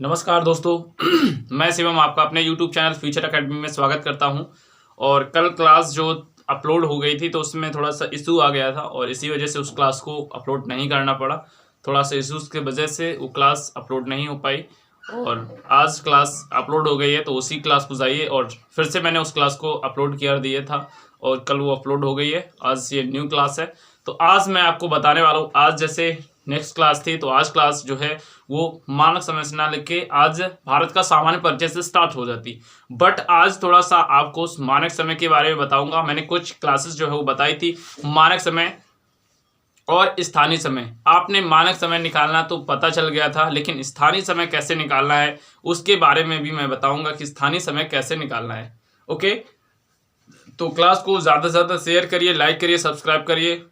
नमस्कार दोस्तों मैं शिवम आपका अपने YouTube चैनल फ्यूचर एकेडमी में स्वागत करता हूं। और कल क्लास जो अपलोड हो गई थी तो उसमें थोड़ा सा इशू आ गया था और इसी वजह से उस क्लास को अपलोड नहीं करना पड़ा। थोड़ा सा इशूज़ की वजह से वो क्लास अपलोड नहीं हो पाई और आज क्लास अपलोड हो गई है, तो उसी क्लास को जाइए और फिर से मैंने उस क्लास को अपलोड कर दिया था और कल वो अपलोड हो गई है। आज ये न्यू क्लास है, तो आज मैं आपको बताने वाला हूँ। आज जैसे नेक्स्ट क्लास थी तो आज क्लास जो है वो मानक समय से ना लेके आज भारत का सामान्य परिचय से स्टार्ट हो जाती, बट आज थोड़ा सा आपको उस मानक समय के बारे में बताऊंगा। मैंने कुछ क्लासेस जो है वो बताई थी मानक समय और स्थानीय समय। आपने मानक समय निकालना तो पता चल गया था, लेकिन स्थानीय समय कैसे निकालना है उसके बारे में भी मैं बताऊंगा कि स्थानीय समय कैसे निकालना है। ओके, तो क्लास को ज़्यादा से ज़्यादा शेयर करिए, लाइक करिए, सब्सक्राइब करिए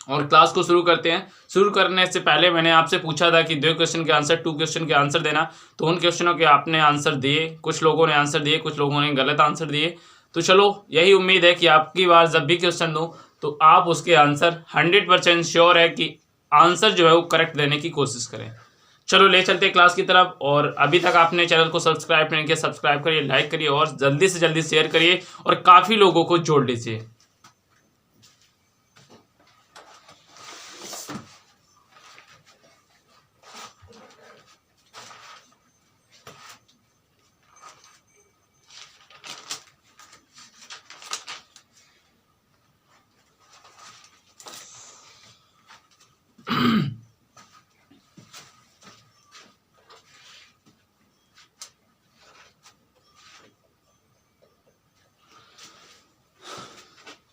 और क्लास को शुरू करते हैं। शुरू करने से पहले मैंने आपसे पूछा था कि 2 क्वेश्चन के आंसर 2 क्वेश्चन के आंसर देना, तो उन क्वेश्चनों के आपने आंसर दिए। कुछ लोगों ने आंसर दिए, कुछ लोगों ने गलत आंसर दिए। तो चलो, यही उम्मीद है कि आपकी बार जब भी क्वेश्चन दूँ तो आप उसके आंसर 100% श्योर है कि आंसर जो है वो करेक्ट देने की कोशिश करें। चलो ले चलते हैं क्लास की तरफ। और अभी तक आपने चैनल को सब्सक्राइब नहीं किया, सब्सक्राइब करिए, लाइक करिए और जल्दी से जल्दी शेयर करिए और काफ़ी लोगों को जोड़ लीजिए।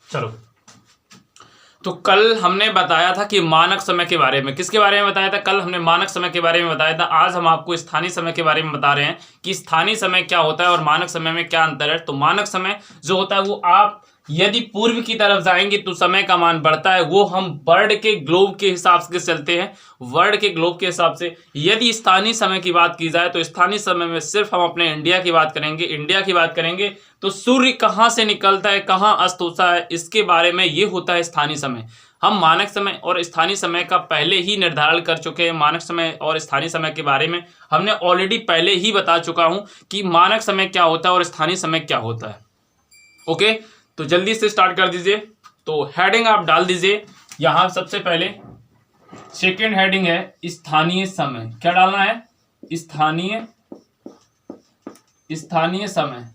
चलो, तो कल हमने बताया था कि मानक समय के बारे में, किसके बारे में बताया था? कल हमने मानक समय के बारे में बताया था। आज हम आपको स्थानीय समय के बारे में बता रहे हैं कि स्थानीय समय क्या होता है और मानक समय में क्या अंतर है। तो मानक समय जो होता है वो आप यदि पूर्व की तरफ जाएंगे तो समय का मान बढ़ता है, वो हम वर्ल्ड के ग्लोब के हिसाब से चलते हैं, वर्ल्ड के ग्लोब के हिसाब से। यदि स्थानीय समय की बात की जाए तो स्थानीय समय में सिर्फ हम अपने इंडिया की बात करेंगे। इंडिया की बात करेंगे तो सूर्य कहाँ से निकलता है, कहाँ अस्त होता है, इसके बारे में ये होता है स्थानीय समय। हम मानक समय और स्थानीय समय का पहले ही निर्धारण कर चुके हैं। मानक समय और स्थानीय समय के बारे में हमने ऑलरेडी पहले ही बता चुका हूं कि मानक समय क्या होता है और स्थानीय समय क्या होता है। ओके, तो जल्दी से स्टार्ट कर दीजिए। तो हेडिंग आप डाल दीजिए यहां। सबसे पहले सेकेंड हेडिंग है स्थानीय समय। क्या डालना है? स्थानीय समय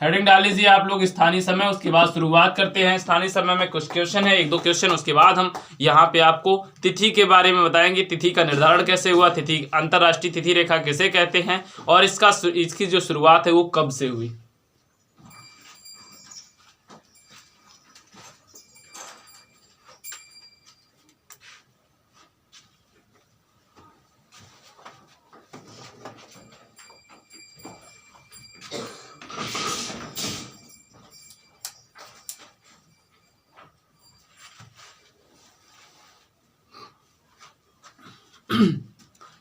हेडिंग डाल लीजिए आप लोग, स्थानीय समय। उसके बाद शुरुआत करते हैं। स्थानीय समय में कुछ क्वेश्चन है, 1-2 क्वेश्चन। उसके बाद हम यहाँ पे आपको तिथि के बारे में बताएंगे, तिथि का निर्धारण कैसे हुआ, तिथि अंतरराष्ट्रीय तिथि रेखा किसे कहते हैं और इसकी जो शुरुआत है वो कब से हुई।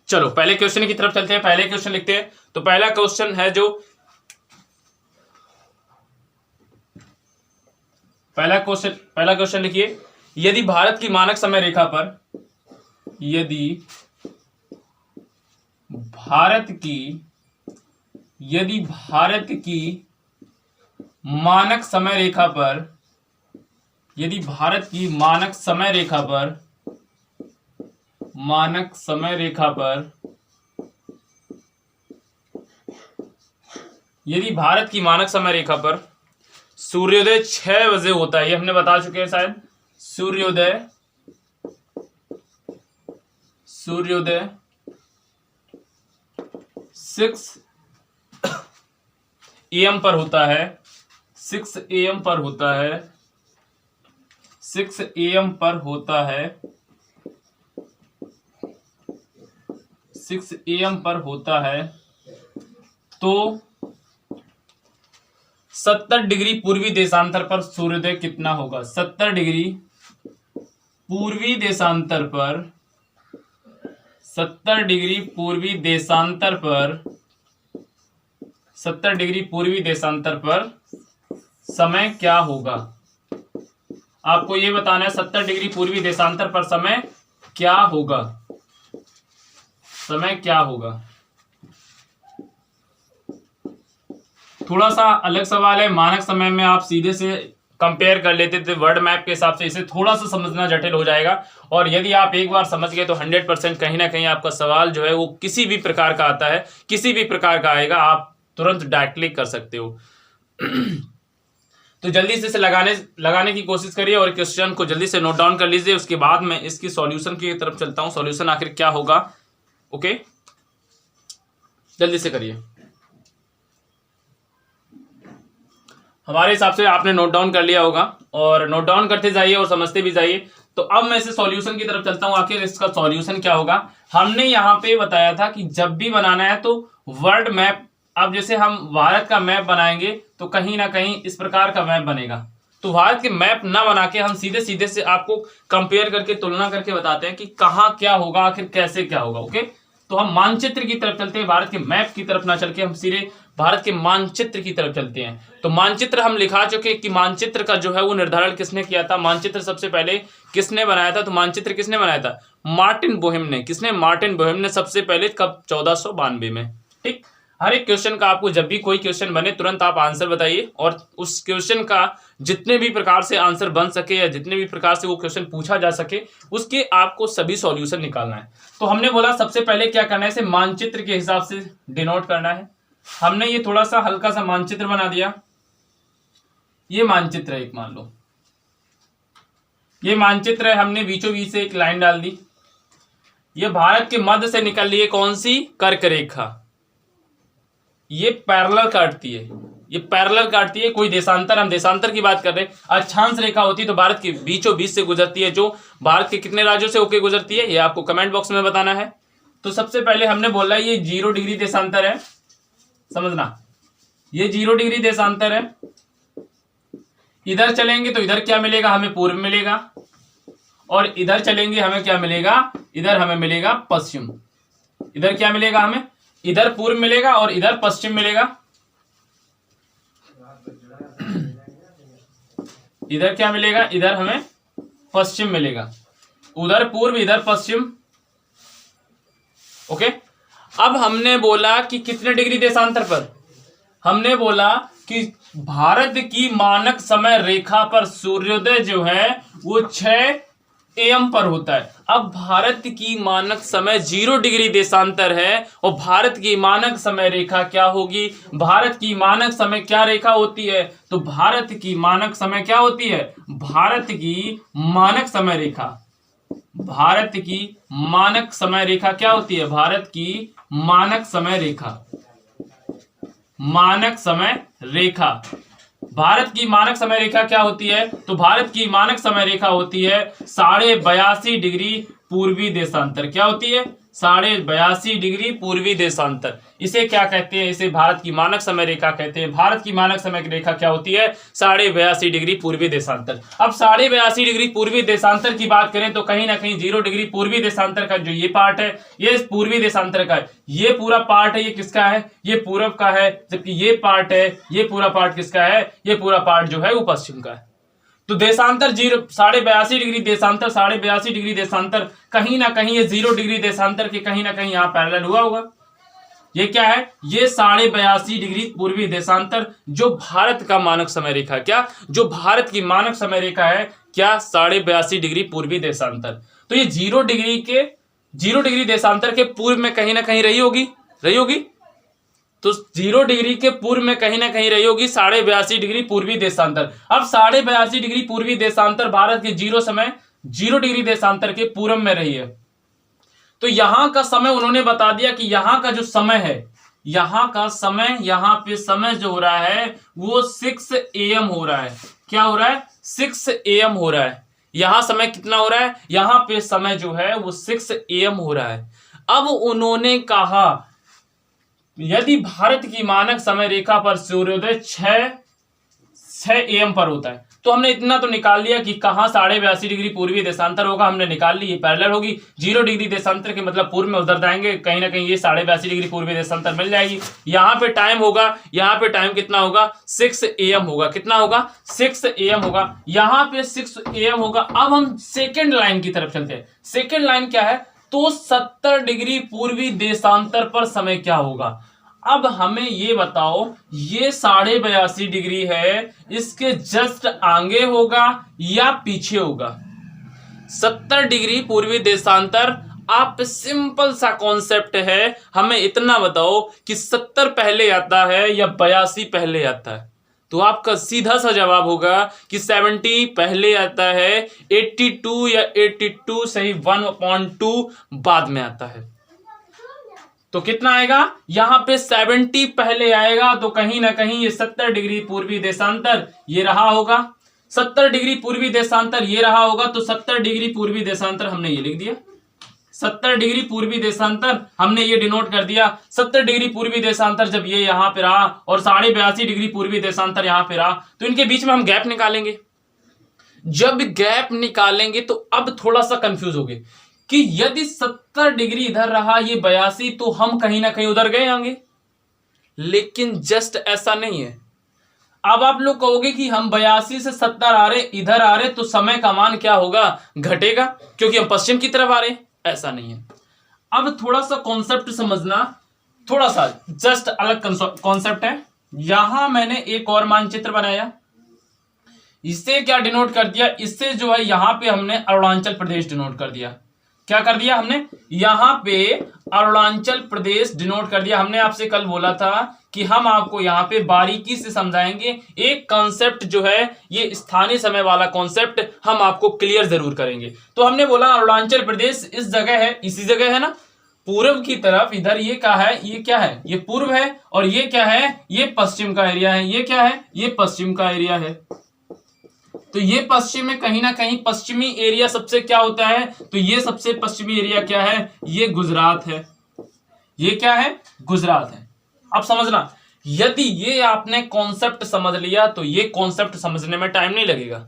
चलो पहले क्वेश्चन की तरफ चलते हैं। पहले क्वेश्चन लिखते हैं। तो पहला क्वेश्चन है जो पहला क्वेश्चन लिखिए। यदि भारत की मानक समय रेखा पर, यदि भारत की मानक समय रेखा पर, यदि भारत की मानक समय रेखा पर यदि भारत की मानक समय रेखा पर सूर्योदय 6 बजे होता है, ये हमने बता चुके हैं शायद। सूर्योदय 6 AM पर होता है, 6 AM पर होता है, 6 AM पर होता है, 6 AM पर होता है, तो 70 डिग्री पूर्वी देशांतर पर सूर्योदय कितना होगा? 70 डिग्री पूर्वी देशांतर पर, 70 डिग्री पूर्वी देशांतर पर, 70 डिग्री पूर्वी देशांतर पर समय क्या होगा? आपको ये बताना है 70 डिग्री पूर्वी देशांतर पर समय क्या होगा। समय क्या होगा। थोड़ा सा अलग सवाल है, मानक समय में आप सीधे से कंपेयर कर लेते थे वर्ल्ड मैप के हिसाब से, इसे थोड़ा सा समझना जटिल हो जाएगा। और यदि आप एक बार समझ गए तो 100% कहीं ना कहीं आपका सवाल जो है वो किसी भी प्रकार का आता है, किसी भी प्रकार का आएगा, आप तुरंत डायरेक्टली कर सकते हो। तो जल्दी से इसे लगाने की कोशिश करिए और क्वेश्चन को जल्दी से नोट डाउन कर लीजिए। उसके बाद मैं इसकी सॉल्यूशन की तरफ चलता हूं, सॉल्यूशन आखिर क्या होगा। ओके, जल्दी से करिए। हमारे हिसाब से आपने नोट डाउन कर लिया होगा और नोट डाउन करते जाइए और समझते भी जाइए। तो अब मैं इसे सॉल्यूशन की तरफ चलता हूं, आखिर इसका सॉल्यूशन क्या होगा। हमने यहाँ पे बताया था कि जब भी बनाना है तो वर्ल्ड मैप, अब जैसे हम भारत का मैप बनाएंगे तो कहीं ना कहीं इस प्रकार का मैप बनेगा। तो भारत के मैप ना बना के हम सीधे सीधे से आपको कंपेयर करके, तुलना करके बताते हैं कि कहाँ क्या होगा, आखिर कैसे क्या होगा। ओके, तो हम मानचित्र की तरफ चलते हैं, भारत के मैप की तरफ ना चल के हम सीधे भारत के मानचित्र की तरफ चलते हैं। तो मानचित्र हम लिखा चुके कि मानचित्र का जो है वो निर्धारण किसने किया था। मानचित्र सबसे पहले किसने बनाया था, तो मानचित्र किसने बनाया था, मार्टिन बोहेम ने। किसने, मार्टिन बोहेम ने सबसे पहले, कब, 1492 में। ठीक, हर एक क्वेश्चन का आपको जब भी कोई क्वेश्चन बने तुरंत आप आंसर बताइए और उस क्वेश्चन का जितने भी प्रकार से आंसर बन सके या जितने भी प्रकार से वो क्वेश्चन पूछा जा सके उसके आपको सभी सॉल्यूशन निकालना है। तो हमने बोला सबसे पहले क्या करना है, इसे मानचित्र के हिसाब से डिनोट करना है। हमने ये थोड़ा सा हल्का सा मानचित्र बना दिया। ये मानचित्र है, एक मान लो ये मानचित्र है, हमने बीचों बीच से एक लाइन डाल दी। ये भारत के मध्य से निकल रही है कौन सी, कर्क रेखा। ये पैरेलल काटती है, ये पैरेलल काटती है, कोई देशांतर, हम देशांतर की बात कर रहे हैं। अक्षांश रेखा होती है तो भारत के बीचों बीच से गुजरती है, जो भारत के कितने राज्यों से होकर गुजरती है ये आपको कमेंट बॉक्स में बताना है। तो सबसे पहले हमने बोला ये 0 डिग्री देशांतर है, समझना, ये 0 डिग्री देशांतर है। इधर चलेंगे तो इधर क्या मिलेगा, हमें पूर्व मिलेगा, और इधर चलेंगे हमें क्या मिलेगा, इधर हमें मिलेगा पश्चिम। इधर क्या मिलेगा हमें, इधर पूर्व मिलेगा और इधर पश्चिम मिलेगा। इधर क्या मिलेगा, इधर हमें पश्चिम मिलेगा, उधर पूर्व इधर पश्चिम। ओके, अब हमने बोला कि कितने डिग्री देशांतर पर, हमने बोला कि भारत की मानक समय रेखा पर सूर्योदय जो है वो 6 AM पर होता है। अब भारत की मानक समय 0 डिग्री देशांतर है और भारत की मानक समय रेखा क्या होगी, भारत की मानक समय क्या रेखा होती है, तो भारत की मानक समय क्या होती है, भारत की मानक समय रेखा, भारत की मानक समय रेखा क्या होती है, भारत की मानक समय रेखा, मानक समय रेखा, भारत की मानक समय रेखा क्या होती है, तो भारत की मानक समय रेखा होती है 82.5 डिग्री पूर्वी देशांतर। क्या होती है, 82.5 डिग्री पूर्वी देशांतर। इसे क्या कहते हैं, इसे भारत की मानक समय रेखा कहते हैं। भारत की मानक समय रेखा क्या होती है, 82.5 डिग्री पूर्वी देशांतर। अब 82.5 डिग्री पूर्वी देशांतर की बात करें तो कहीं ना कहीं 0 डिग्री पूर्वी देशांतर का जो ये पार्ट है ये पूर्वी देशांतर का है, ये पूरा पार्ट है ये किसका है, ये पूर्व का है, जबकि ये पार्ट है, ये पूरा पार्ट किसका है, ये पूरा पार्ट जो है वो पश्चिम का है। तो देशांतर 82.5 डिग्री देशांतर, 82.5 डिग्री देशांतर, कहीं ना कहीं ये 0 डिग्री देशांतर के कहीं ना कहीं यहाँ पैरेलल हुआ होगा। ये क्या है, ये 82.5 डिग्री पूर्वी देशांतर जो भारत का मानक समय रेखा, क्या, जो भारत की मानक समय रेखा है, क्या, 82.5 डिग्री पूर्वी देशांतर। तो ये 0 डिग्री देशांतर के पूर्व में कहीं ना कहीं रही होगी। तो 0 डिग्री के पूर्व में कहीं ना कहीं रही होगी 82.5 डिग्री पूर्वी देशांतर। अब 82.5 डिग्री पूर्वी देशांतर भारत के 0 डिग्री देशांतर के पूर्व में रही है। तो यहां का समय उन्होंने बता दिया कि यहां का जो समय है, यहां का समय, यहां पे समय जो हो रहा है वो 6 AM हो रहा है। क्या हो रहा है, 6 AM हो रहा है। यहां समय कितना हो रहा है, यहां पे समय जो है वो 6 AM हो रहा है। अब उन्होंने कहा यदि भारत की मानक समय रेखा पर सूर्योदय 6 AM पर होता है, तो हमने इतना तो निकाल लिया कि कहाँ 82.5 डिग्री पूर्वी देशांतर होगा, हमने निकाल ली, ये पैरेलल होगी। 0 डिग्री देशांतर के मतलब पूर्व में उधर जाएंगे, कहीं ना कहीं ये 82.5 डिग्री पूर्वी देशांतर मिल जाएगी। यहाँ पे टाइम होगा, यहाँ पे टाइम कितना होगा, 6 AM होगा। कितना होगा, 6 AM होगा। यहाँ पे 6 AM होगा। अब हम सेकेंड लाइन की तरफ चलते हैं। सेकेंड लाइन क्या है, तो 70 डिग्री पूर्वी देशांतर पर समय क्या होगा। अब हमें ये बताओ, ये 82.5 डिग्री है, इसके जस्ट आगे होगा या पीछे होगा। 70 डिग्री पूर्वी देशांतर, आप सिंपल सा कॉन्सेप्ट है, हमें इतना बताओ कि 70 पहले आता है या 82 पहले आता है। तो आपका सीधा सा जवाब होगा कि 70 पहले आता है, 82 या 82 सही 1/2 बाद में आता है। तो कितना आएगा, यहां पे 70 पहले आएगा, तो कहीं ना कहीं ये 70 डिग्री पूर्वी देशांतर ये रहा होगा। 70 डिग्री पूर्वी देशांतर ये रहा होगा, तो 70 डिग्री पूर्वी देशांतर हमने ये लिख दिया। 70 डिग्री पूर्वी देशांतर हमने ये डिनोट कर दिया। 70 डिग्री पूर्वी देशांतर जब ये यहां पे रहा और 82.5 डिग्री पूर्वी देशांतर यहां पे रहा, तो इनके बीच में हम गैप निकालेंगे। जब गैप निकालेंगे तो अब थोड़ा सा कंफ्यूज हो गए कि यदि 70 डिग्री इधर रहा, ये 82, तो हम कहीं ना कहीं उधर गए होंगे। लेकिन जस्ट ऐसा नहीं है। अब आप लोग कहोगे कि हम 82 से 70 आ रहे, इधर आ रहे, तो समय का मान क्या होगा, घटेगा, क्योंकि हम पश्चिम की तरफ आ रहे। ऐसा नहीं है। अब थोड़ा सा कॉन्सेप्ट समझना, थोड़ा सा जस्ट अलग कॉन्सेप्ट है। यहां मैंने एक और मानचित्र बनाया, इससे क्या डिनोट कर दिया, इससे जो है यहां पे हमने अरुणाचल प्रदेश डिनोट कर दिया। क्या कर दिया हमने, यहां पे अरुणाचल प्रदेश डिनोट कर दिया। हमने आपसे कल बोला था कि हम आपको यहां पे बारीकी से समझाएंगे। एक कॉन्सेप्ट जो है ये स्थानीय समय वाला कॉन्सेप्ट हम आपको क्लियर जरूर करेंगे। तो हमने बोला अरुणाचल प्रदेश इस जगह है, इसी जगह है ना, पूर्व की तरफ। इधर ये क्या है, ये क्या है, ये पूर्व है, और ये क्या है, ये पश्चिम का एरिया है। ये क्या है, ये पश्चिम का एरिया है। तो ये पश्चिम में, कहीं ना कहीं पश्चिमी एरिया सबसे क्या होता है, तो ये सबसे पश्चिमी एरिया क्या है, ये गुजरात है। ये क्या है, गुजरात है। अब समझना, यदि ये आपने कॉन्सेप्ट समझ लिया तो ये कॉन्सेप्ट समझने में टाइम नहीं लगेगा।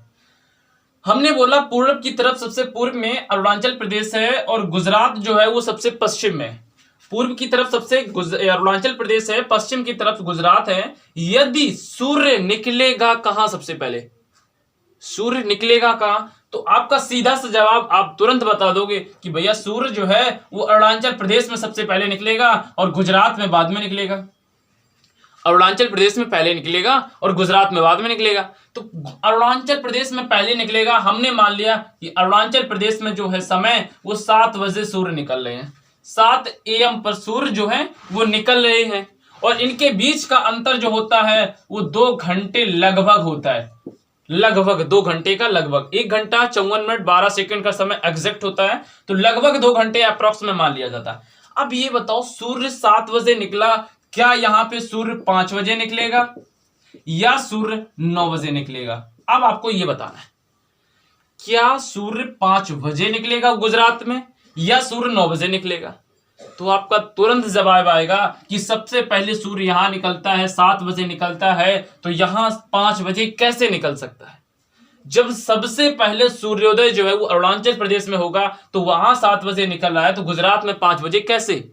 हमने बोला पूर्व की तरफ सबसे पूर्व में अरुणाचल प्रदेश है और गुजरात जो है वो सबसे पश्चिम में। पूर्व की तरफ सबसे अरुणाचल प्रदेश है, पश्चिम की तरफ गुजरात है। यदि सूर्य निकलेगा कहां सबसे पहले, सूर्य निकलेगा कहां, तो आपका सीधा सा जवाब आप तुरंत बता दोगे कि भैया सूर्य जो है वो अरुणाचल प्रदेश में सबसे पहले निकलेगा और गुजरात में बाद में निकलेगा। अरुणाचल प्रदेश में पहले निकलेगा और गुजरात में बाद में निकलेगा। तो अरुणाचल प्रदेश में पहले निकलेगा, हमने मान लिया कि अरुणाचल प्रदेश में जो है समय वो 7 बजे सूर्य निकल रहे हैं। 7 AM पर सूर्य जो है वो निकल रहे हैं, और इनके बीच का अंतर जो होता है वो 2 घंटे लगभग होता है। लगभग 2 घंटे का, लगभग 1 घंटा 54 मिनट 12 सेकंड का समय एग्जैक्ट होता है, तो लगभग 2 घंटे अप्रॉक्स में मान लिया जाता है। अब ये बताओ, सूर्य 7 बजे निकला, क्या यहां पे सूर्य 5 बजे निकलेगा या सूर्य 9 बजे निकलेगा। अब आपको ये बताना है, क्या सूर्य 5 बजे निकलेगा गुजरात में या सूर्य 9 बजे निकलेगा। तो आपका तुरंत जवाब आएगा कि सबसे पहले सूर्य यहां निकलता है, 7 बजे निकलता है, तो यहां 5 बजे कैसे निकल सकता है। जब सबसे पहले सूर्योदय जो है वो अरुणाचल प्रदेश में होगा, तो वहां 7 बजे निकल रहा है, तो गुजरात में 5 बजे कैसे,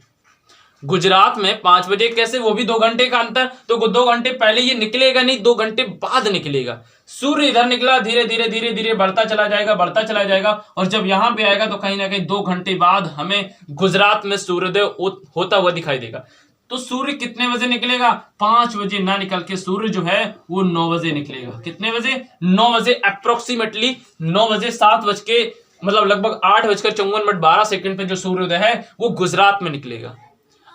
गुजरात में 5 बजे कैसे, वो भी 2 घंटे का अंतर। तो 2 घंटे पहले ये निकलेगा नहीं, 2 घंटे बाद निकलेगा। सूर्य इधर निकला, धीरे धीरे धीरे धीरे बढ़ता चला जाएगा, बढ़ता चला जाएगा, और जब यहां पे आएगा तो कहीं ना कहीं 2 घंटे बाद हमें गुजरात में सूर्योदय होता हुआ दिखाई देगा। तो सूर्य कितने बजे निकलेगा, 5 बजे ना निकल के सूर्य जो है वो 9 बजे निकलेगा। कितने बजे, 9 बजे अप्रोक्सीमेटली 9 बजे 7 बज के मतलब लगभग 8:54 पे जो सूर्योदय है वो गुजरात में निकलेगा।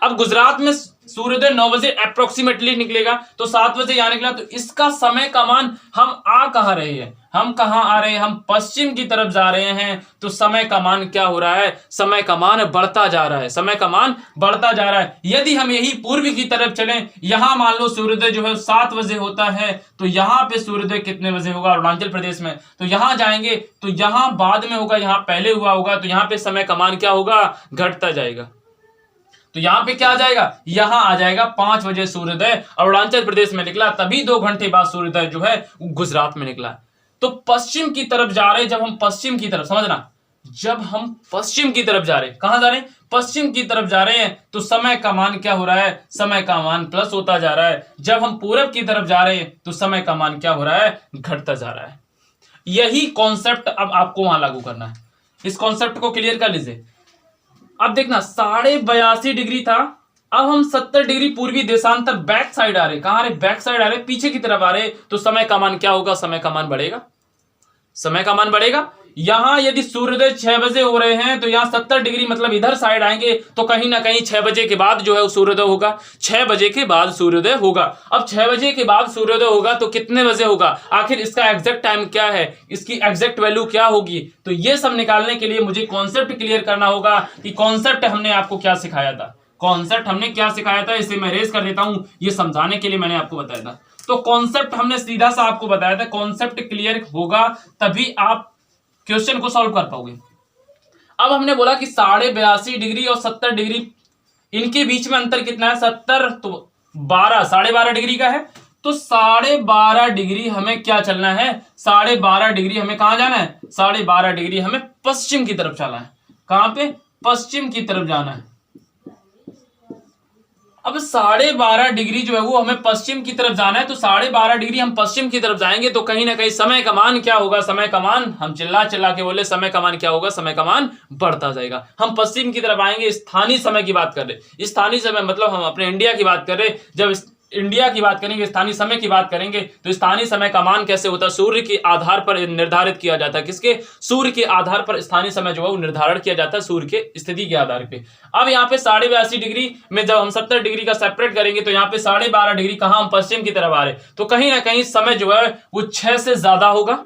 अब गुजरात में सूर्योदय 9 बजे अप्रोक्सीमेटली निकलेगा, तो 7 बजे यहां निकला, तो इसका समय का मान, हम आ कहां रहे हैं, हम कहां आ रहे हैं, हम पश्चिम की तरफ जा रहे हैं। तो समय का मान क्या हो रहा है, समय का मान बढ़ता जा रहा है, समय का मान बढ़ता जा रहा है। यदि हम यही पूर्व की तरफ चलें, यहां मान लो सूर्योदय जो है 7 बजे होता है, तो यहां पे सूर्योदय कितने बजे होगा अरुणाचल प्रदेश में, तो यहां जाएंगे तो यहां बाद में होगा, यहां पहले हुआ होगा, तो यहां पे समय का मान क्या होगा, घटता जाएगा। तो यहां पे क्या आ जाएगा, यहां आ जाएगा 5 बजे सूर्योदय अरुणाचल प्रदेश में निकला, तभी 2 घंटे बाद सूर्योदय जो है गुजरात में निकला। तो पश्चिम की तरफ जा रहे हैं, जब हम पश्चिम की तरफ, समझना, जब हम पश्चिम की तरफ जा रहे हैं, कहां जा रहे हैं, पश्चिम की तरफ जा रहे हैं, तो समय का मान क्या हो रहा है, समय का मान प्लस होता जा रहा है। जब हम पूरब की तरफ जा रहे हैं तो समय का मान क्या हो रहा है, घटता जा रहा है। यही कॉन्सेप्ट अब आपको वहां लागू करना है। इस कॉन्सेप्ट को क्लियर कर लीजिए। अब देखना 82.5 डिग्री था, अब हम 70 डिग्री पूर्वी देशांतर बैक साइड आ रहे, कहां आ रहे, बैक साइड आ रहे, पीछे की तरफ आ रहे, तो समय का मान क्या होगा, समय का मान बढ़ेगा, समय का मान बढ़ेगा। यहां यदि सूर्योदय 6 बजे हो रहे हैं तो यहां 70 डिग्री मतलब इधर साइड आएंगे, तो कहीं ना कहीं 6 बजे के बाद जो है सूर्योदय होगा, 6 बजे के बाद सूर्योदय होगा। अब 6 बजे के बाद सूर्योदय होगा तो कितने बजे होगा, आखिर इसका एग्जैक्ट टाइम क्या है, इसकी एग्जैक्ट वैल्यू क्या होगी, तो ये सब निकालने के लिए मुझे कॉन्सेप्ट क्लियर करना होगा कि कॉन्सेप्ट हमने आपको क्या सिखाया था, कॉन्सेप्ट हमने क्या सिखाया था, इसे मैं रेज कर देता हूं, ये समझाने के लिए मैंने आपको बताया था। तो कॉन्सेप्ट हमने सीधा सा आपको बताया था, कॉन्सेप्ट क्लियर होगा तभी आप क्वेश्चन को सॉल्व कर पाओगे। अब हमने बोला कि 82.5 डिग्री और 70 डिग्री, इनके बीच में अंतर कितना है, 70 तो 12, 12.5 डिग्री का है, तो 12.5 डिग्री हमें क्या चलना है, 12.5 डिग्री हमें कहां जाना है, 12.5 डिग्री हमें पश्चिम की तरफ चलना है, कहां पे, पश्चिम की तरफ जाना है। अब 12.5 डिग्री जो है वो हमें पश्चिम की तरफ जाना है, तो 12.5 डिग्री हम पश्चिम की तरफ जाएंगे तो कहीं ना कहीं समय का मान क्या होगा, समय का मान, हम चिल्ला चिल्ला के बोले समय का मान क्या होगा, समय का मान बढ़ता जाएगा। हम पश्चिम की तरफ आएंगे, स्थानीय समय की बात कर रहे, स्थानीय समय मतलब हम अपने इंडिया की बात कर रहे, जब इंडिया की बात करेंगे, स्थानीय समय की बात करेंगे, तो स्थानीय समय का मान कैसे होता है, सूर्य के आधार पर निर्धारित किया जाता है, किसके, सूर्य के आधार पर स्थानीय समय जो है वो निर्धारण किया जाता है, सूर्य के स्थिति के आधार पे। अब यहाँ पे 82.5 डिग्री में जब हम 70 डिग्री का सेपरेट करेंगे तो यहाँ पे 12.5 डिग्री कहां, हम पश्चिम की तरफ आ रहे, तो कहीं ना कहीं समय जो है वो 6 से ज्यादा होगा,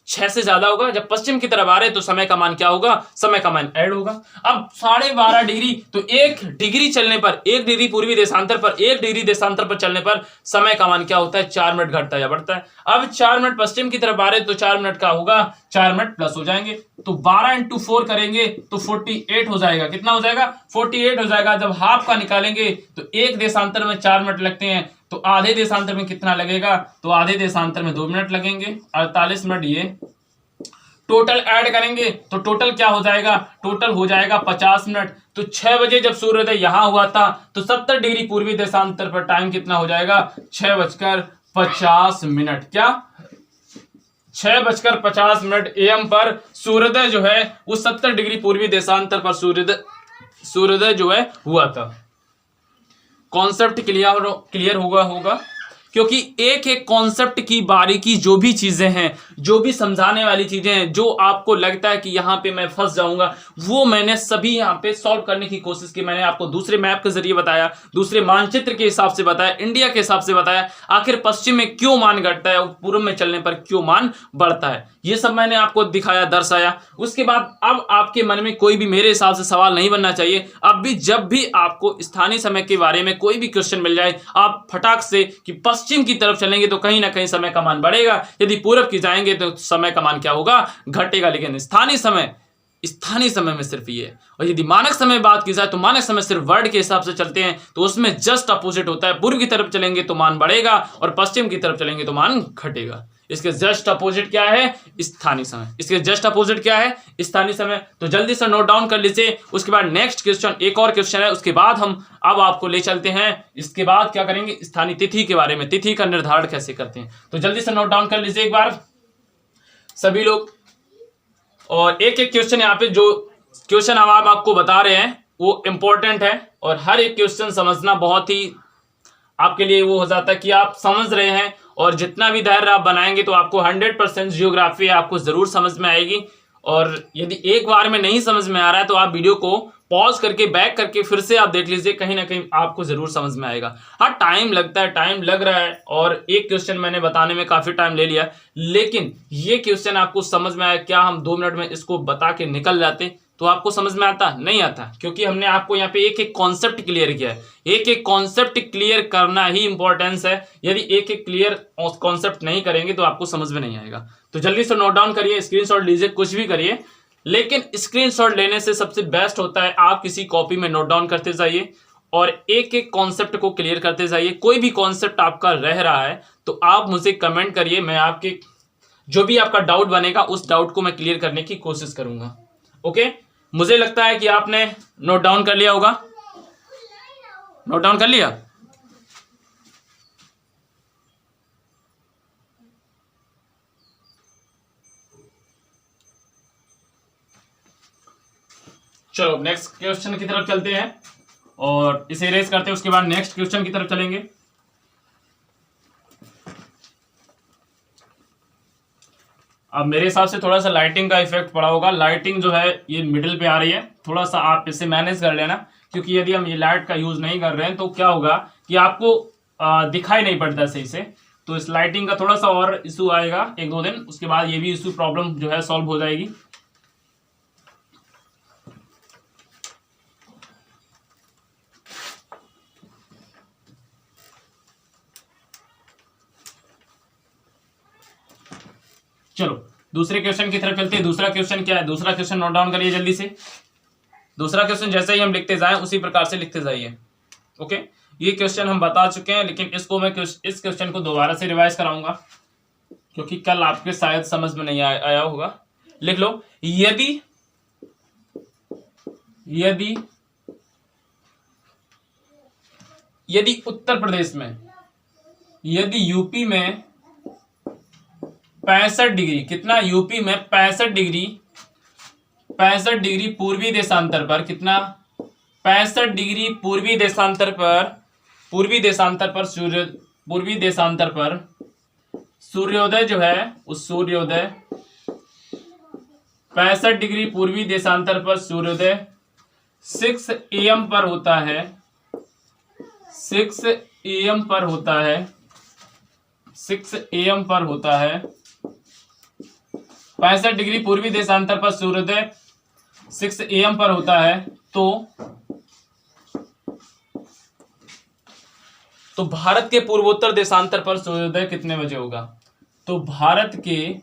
6 से ज्यादा होगा। जब पश्चिम की तरफ आ रहे तो समय का मान क्या होगा, समय का मान ऐड होगा। अब 12.5 डिग्री, तो 1 डिग्री चलने पर, 1 डिग्री पूर्वी देशांतर पर, 1 डिग्री देशांतर पर चलने पर समय का मान क्या होता है, 4 मिनट घटता है या बढ़ता है। अब 4 मिनट पश्चिम की तरफ आ रहे तो 4 मिनट का होगा, 4 मिनट प्लस हो जाएंगे, तो 12 × 4 करेंगे तो 48 हो जाएगा, कितना हो जाएगा, 48 हो जाएगा। जब हाफ का निकालेंगे तो एक देशांतर में 4 मिनट लगते हैं, तो आधे देशांतर में कितना लगेगा, तो आधे देशांतर में 2 मिनट लगेंगे, 48 मिनट। ये टोटल ऐड करेंगे तो टोटल क्या हो जाएगा, टोटल हो जाएगा 50 मिनट। तो 6 बजे जब सूर्योदय यहां हुआ था तो 70 डिग्री पूर्वी देशांतर पर टाइम कितना हो जाएगा, 6:50 क्या, 6:50 AM पर सूर्योदय जो है वो 70 डिग्री पूर्वी देशांतर पर सूर्योदय जो है हुआ था। कॉन्सेप्ट क्लियर होगा क्योंकि एक एक कॉन्सेप्ट की बारीकी, जो भी चीजें हैं, जो भी समझाने वाली चीजें हैं, जो आपको लगता है कि यहां पे मैं फंस जाऊंगा, वो मैंने सभी यहां पे सॉल्व करने की कोशिश की। मैंने आपको दूसरे मैप के जरिए बताया, दूसरे मानचित्र के हिसाब से बताया, इंडिया के हिसाब से बताया, आखिर पश्चिम में क्यों मान घटता है और पूर्व में चलने पर क्यों मान बढ़ता है, ये सब मैंने आपको दिखाया, दर्शाया। उसके बाद अब आपके मन में कोई भी मेरे हिसाब से सवाल नहीं बनना चाहिए। अब भी जब भी आपको स्थानीय समय के बारे में कोई भी क्वेश्चन मिल जाए, आप फटाक से कि पश्चिम की तरफ चलेंगे तो कहीं ना कहीं समय का मान बढ़ेगा, यदि पूर्व की जाएंगे तो समय का मान क्या होगा, घटेगा। लेकिन स्थानीय समय में सिर्फ ये है। और यदि मानक समय बात की जाए तो मानक समय सिर्फ वर्ड के हिसाब से चलते हैं, तो उसमें जस्ट अपोजिट होता है, पूर्व की तरफ चलेंगे तो मान बढ़ेगा और पश्चिम की तरफ चलेंगे तो मान घटेगा। इसके जस्ट अपोजिट क्या है, स्थानीय समय। इसके जस्ट अपोजिट क्या है, स्थानीय समय। तो जल्दी से नोट डाउन कर लीजिए। उसके बाद नेक्स्ट क्वेश्चन, एक और क्वेश्चन है, उसके बाद हम अब आपको ले चलते हैं, इसके बाद क्या करेंगे, स्थानीय तिथि के बारे में, तिथि का निर्धारण कैसे करते हैं। तो जल्दी से नोट डाउन कर लीजिए एक बार सभी लोग। और एक एक क्वेश्चन यहाँ पे, जो क्वेश्चन अब आप आपको बता रहे हैं वो इंपॉर्टेंट है, और हर एक क्वेश्चन समझना बहुत ही आपके लिए वो हो जाता है कि आप समझ रहे हैं, और जितना भी धैर्य आप बनाएंगे तो आपको 100% जियोग्राफी आपको जरूर समझ में आएगी। और यदि एक बार में नहीं समझ में आ रहा है तो आप वीडियो को पॉज करके बैक करके फिर से आप देख लीजिए, कहीं ना कहीं आपको जरूर समझ में आएगा। हाँ, टाइम लगता है, टाइम लग रहा है, और एक क्वेश्चन मैंने बताने में काफी टाइम ले लिया, लेकिन ये क्वेश्चन आपको समझ में आया क्या, हम 2 मिनट में इसको बता के निकल जाते तो आपको समझ में आता, नहीं आता, क्योंकि हमने आपको यहाँ पे एक एक कॉन्सेप्ट क्लियर किया है। एक एक कॉन्सेप्ट क्लियर करना ही इंपॉर्टेंस है। यदि एक एक क्लियर कॉन्सेप्ट नहीं करेंगे तो आपको समझ में नहीं आएगा। तो जल्दी से नोट डाउन करिए, स्क्रीनशॉट लीजिए, कुछ भी करिए, लेकिन स्क्रीनशॉट लेने से सबसे बेस्ट होता है आप किसी कॉपी में नोट डाउन करते जाइए और एक एक कॉन्सेप्ट को क्लियर करते जाइए। कोई भी कॉन्सेप्ट आपका रह रहा है तो आप मुझे कमेंट करिए, मैं आपके जो भी आपका डाउट बनेगा उस डाउट को मैं क्लियर करने की कोशिश करूंगा। ओके, मुझे लगता है कि आपने नोट डाउन कर लिया होगा। नोट डाउन कर लिया? चलो नेक्स्ट क्वेश्चन की तरफ चलते हैं और इसे इरेज करते हैं, उसके बाद नेक्स्ट क्वेश्चन की तरफ चलेंगे। अब मेरे हिसाब से थोड़ा सा लाइटिंग का इफेक्ट पड़ा होगा। लाइटिंग जो है ये मिडिल पे आ रही है, थोड़ा सा आप इसे मैनेज कर लेना, क्योंकि यदि हम ये लाइट का यूज नहीं कर रहे हैं तो क्या होगा कि आपको दिखाई नहीं पड़ता सही से। तो इस लाइटिंग का थोड़ा सा और इशू आएगा 1-2 दिन, उसके बाद ये भी इशू प्रॉब्लम जो है सॉल्व हो जाएगी। चलो दूसरे क्वेश्चन की तरफ चलते हैं। दूसरा क्वेश्चन क्या है, दूसरा क्वेश्चन नोट डाउन करिए जल्दी से। दूसरा क्वेश्चन जैसे ही हम लिखते जाएं उसी प्रकार से लिखते जाइए। ओके, ये क्वेश्चन हम बता चुके हैं, लेकिन इसको मैं इस क्वेश्चन को दोबारा से रिवाइज कराऊंगा, क्योंकि कल आपके शायद समझ में नहीं आया होगा। लिख लो, यदि यदि यदि उत्तर प्रदेश में, यदि यूपी में 65 डिग्री, कितना, यूपी में 65 डिग्री पूर्वी देशांतर पर, कितना, 65 डिग्री पूर्वी देशांतर पर सूर्योदय जो है, उस सूर्योदय 65 डिग्री पूर्वी देशांतर पर सूर्योदय 6 AM पर होता है, 6 AM पर होता है, 6 AM पर होता है। 65 डिग्री पूर्वी देशांतर पर सूर्योदय 6 AM पर होता है। तो भारत के पूर्वोत्तर देशांतर पर सूर्योदय कितने बजे होगा? तो भारत के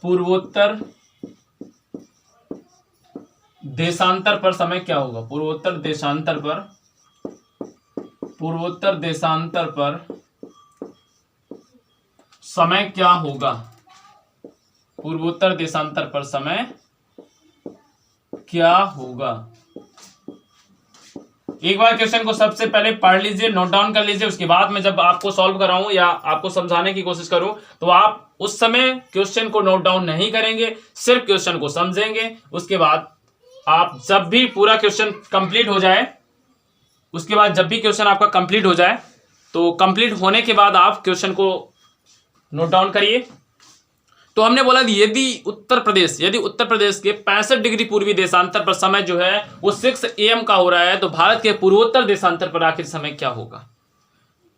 पूर्वोत्तर देशांतर पर समय क्या होगा? पूर्वोत्तर देशांतर पर समय क्या होगा? पूर्वोत्तर देशांतर पर समय क्या होगा? एक बार क्वेश्चन को सबसे पहले पढ़ लीजिए, नोट डाउन कर लीजिए, उसके बाद में जब आपको सॉल्व कराऊं या आपको समझाने की कोशिश करूं तो आप उस समय क्वेश्चन को नोट डाउन नहीं करेंगे, सिर्फ क्वेश्चन को समझेंगे। उसके बाद आप जब भी पूरा क्वेश्चन कंप्लीट हो जाए, उसके बाद जब भी क्वेश्चन आपका कंप्लीट हो जाए, तो कंप्लीट होने के बाद आप क्वेश्चन को नोट डाउन करिए। तो हमने बोला यदि उत्तर प्रदेश के 65 डिग्री पूर्वी देशांतर पर समय जो है वो 6 AM का हो रहा है, तो भारत के पूर्वोत्तर देशांतर पर आखिर समय क्या होगा?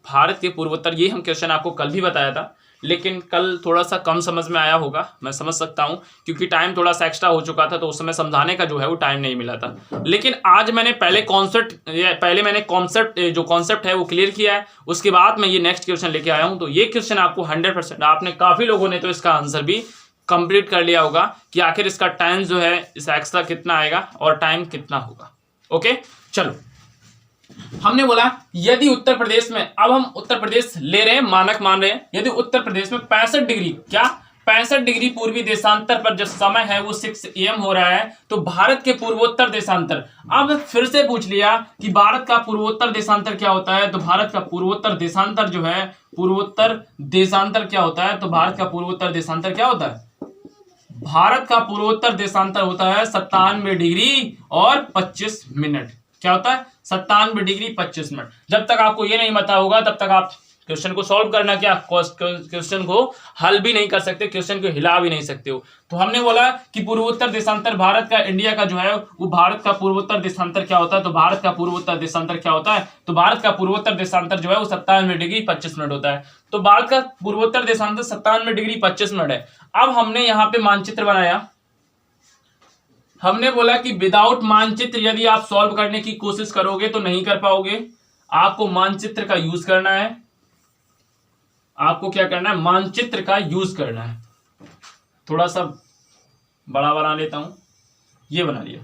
भारत के पूर्वोत्तर, ये हम क्वेश्चन आपको कल भी बताया था, लेकिन कल थोड़ा सा कम समझ में आया होगा, मैं समझ सकता हूं, क्योंकि टाइम थोड़ा सा एक्स्ट्रा हो चुका था, तो उस समय समझाने का जो है वो टाइम नहीं मिला था। लेकिन आज मैंने पहले जो कॉन्सेप्ट है वो क्लियर किया है, उसके बाद मैं ये नेक्स्ट क्वेश्चन लेके आया हूं। तो ये क्वेश्चन आपको 100%, आपने काफी लोगों ने तो इसका आंसर भी कंप्लीट कर लिया होगा कि आखिर इसका टाइम जो है इस एक्स्ट्रा कितना आएगा और टाइम कितना होगा। ओके, चलो हमने बोला यदि उत्तर प्रदेश में, अब हम उत्तर प्रदेश ले रहे हैं, मानक मान रहे हैं, यदि उत्तर प्रदेश में 65 डिग्री, क्या 65 डिग्री पूर्वी देशांतर पर जो समय है वो 6 AM हो रहा है, तो भारत के पूर्वोत्तर देशांतर, अब फिर से पूछ लिया कि भारत का पूर्वोत्तर देशांतर क्या होता है, तो भारत का पूर्वोत्तर देशांतर जो है, पूर्वोत्तर देशांतर क्या होता है, तो भारत का पूर्वोत्तर देशांतर क्या होता है? भारत का पूर्वोत्तर देशांतर होता है 97 डिग्री और 25 मिनट। क्या होता है? 97 डिग्री 25 मिनट। जब तक आपको ये नहीं पता होगा तब तक आप क्वेश्चन को सॉल्व करना, क्या क्वेश्चन को हल भी नहीं कर सकते, क्वेश्चन को हिला भी नहीं सकते हो। तो हमने बोला कि पूर्वोत्तर देशांतर भारत का, इंडिया का जो है वो भारत का पूर्वोत्तर देशांतर क्या होता है, तो भारत का पूर्वोत्तर देशांतर क्या होता है, तो भारत का पूर्वोत्तर देशांतर जो है वो 97 डिग्री 25 मिनट होता है। तो भारत का पूर्वोत्तर देशांतर 97 डिग्री 25 मिनट है। अब हमने यहाँ पे मानचित्र बनाया, हमने बोला कि विदाउट मानचित्र यदि आप सॉल्व करने की कोशिश करोगे तो नहीं कर पाओगे, आपको मानचित्र का यूज करना है। आपको क्या करना है? मानचित्र का यूज करना है। थोड़ा सा बड़ा बना लेता हूं, ये बना लिया,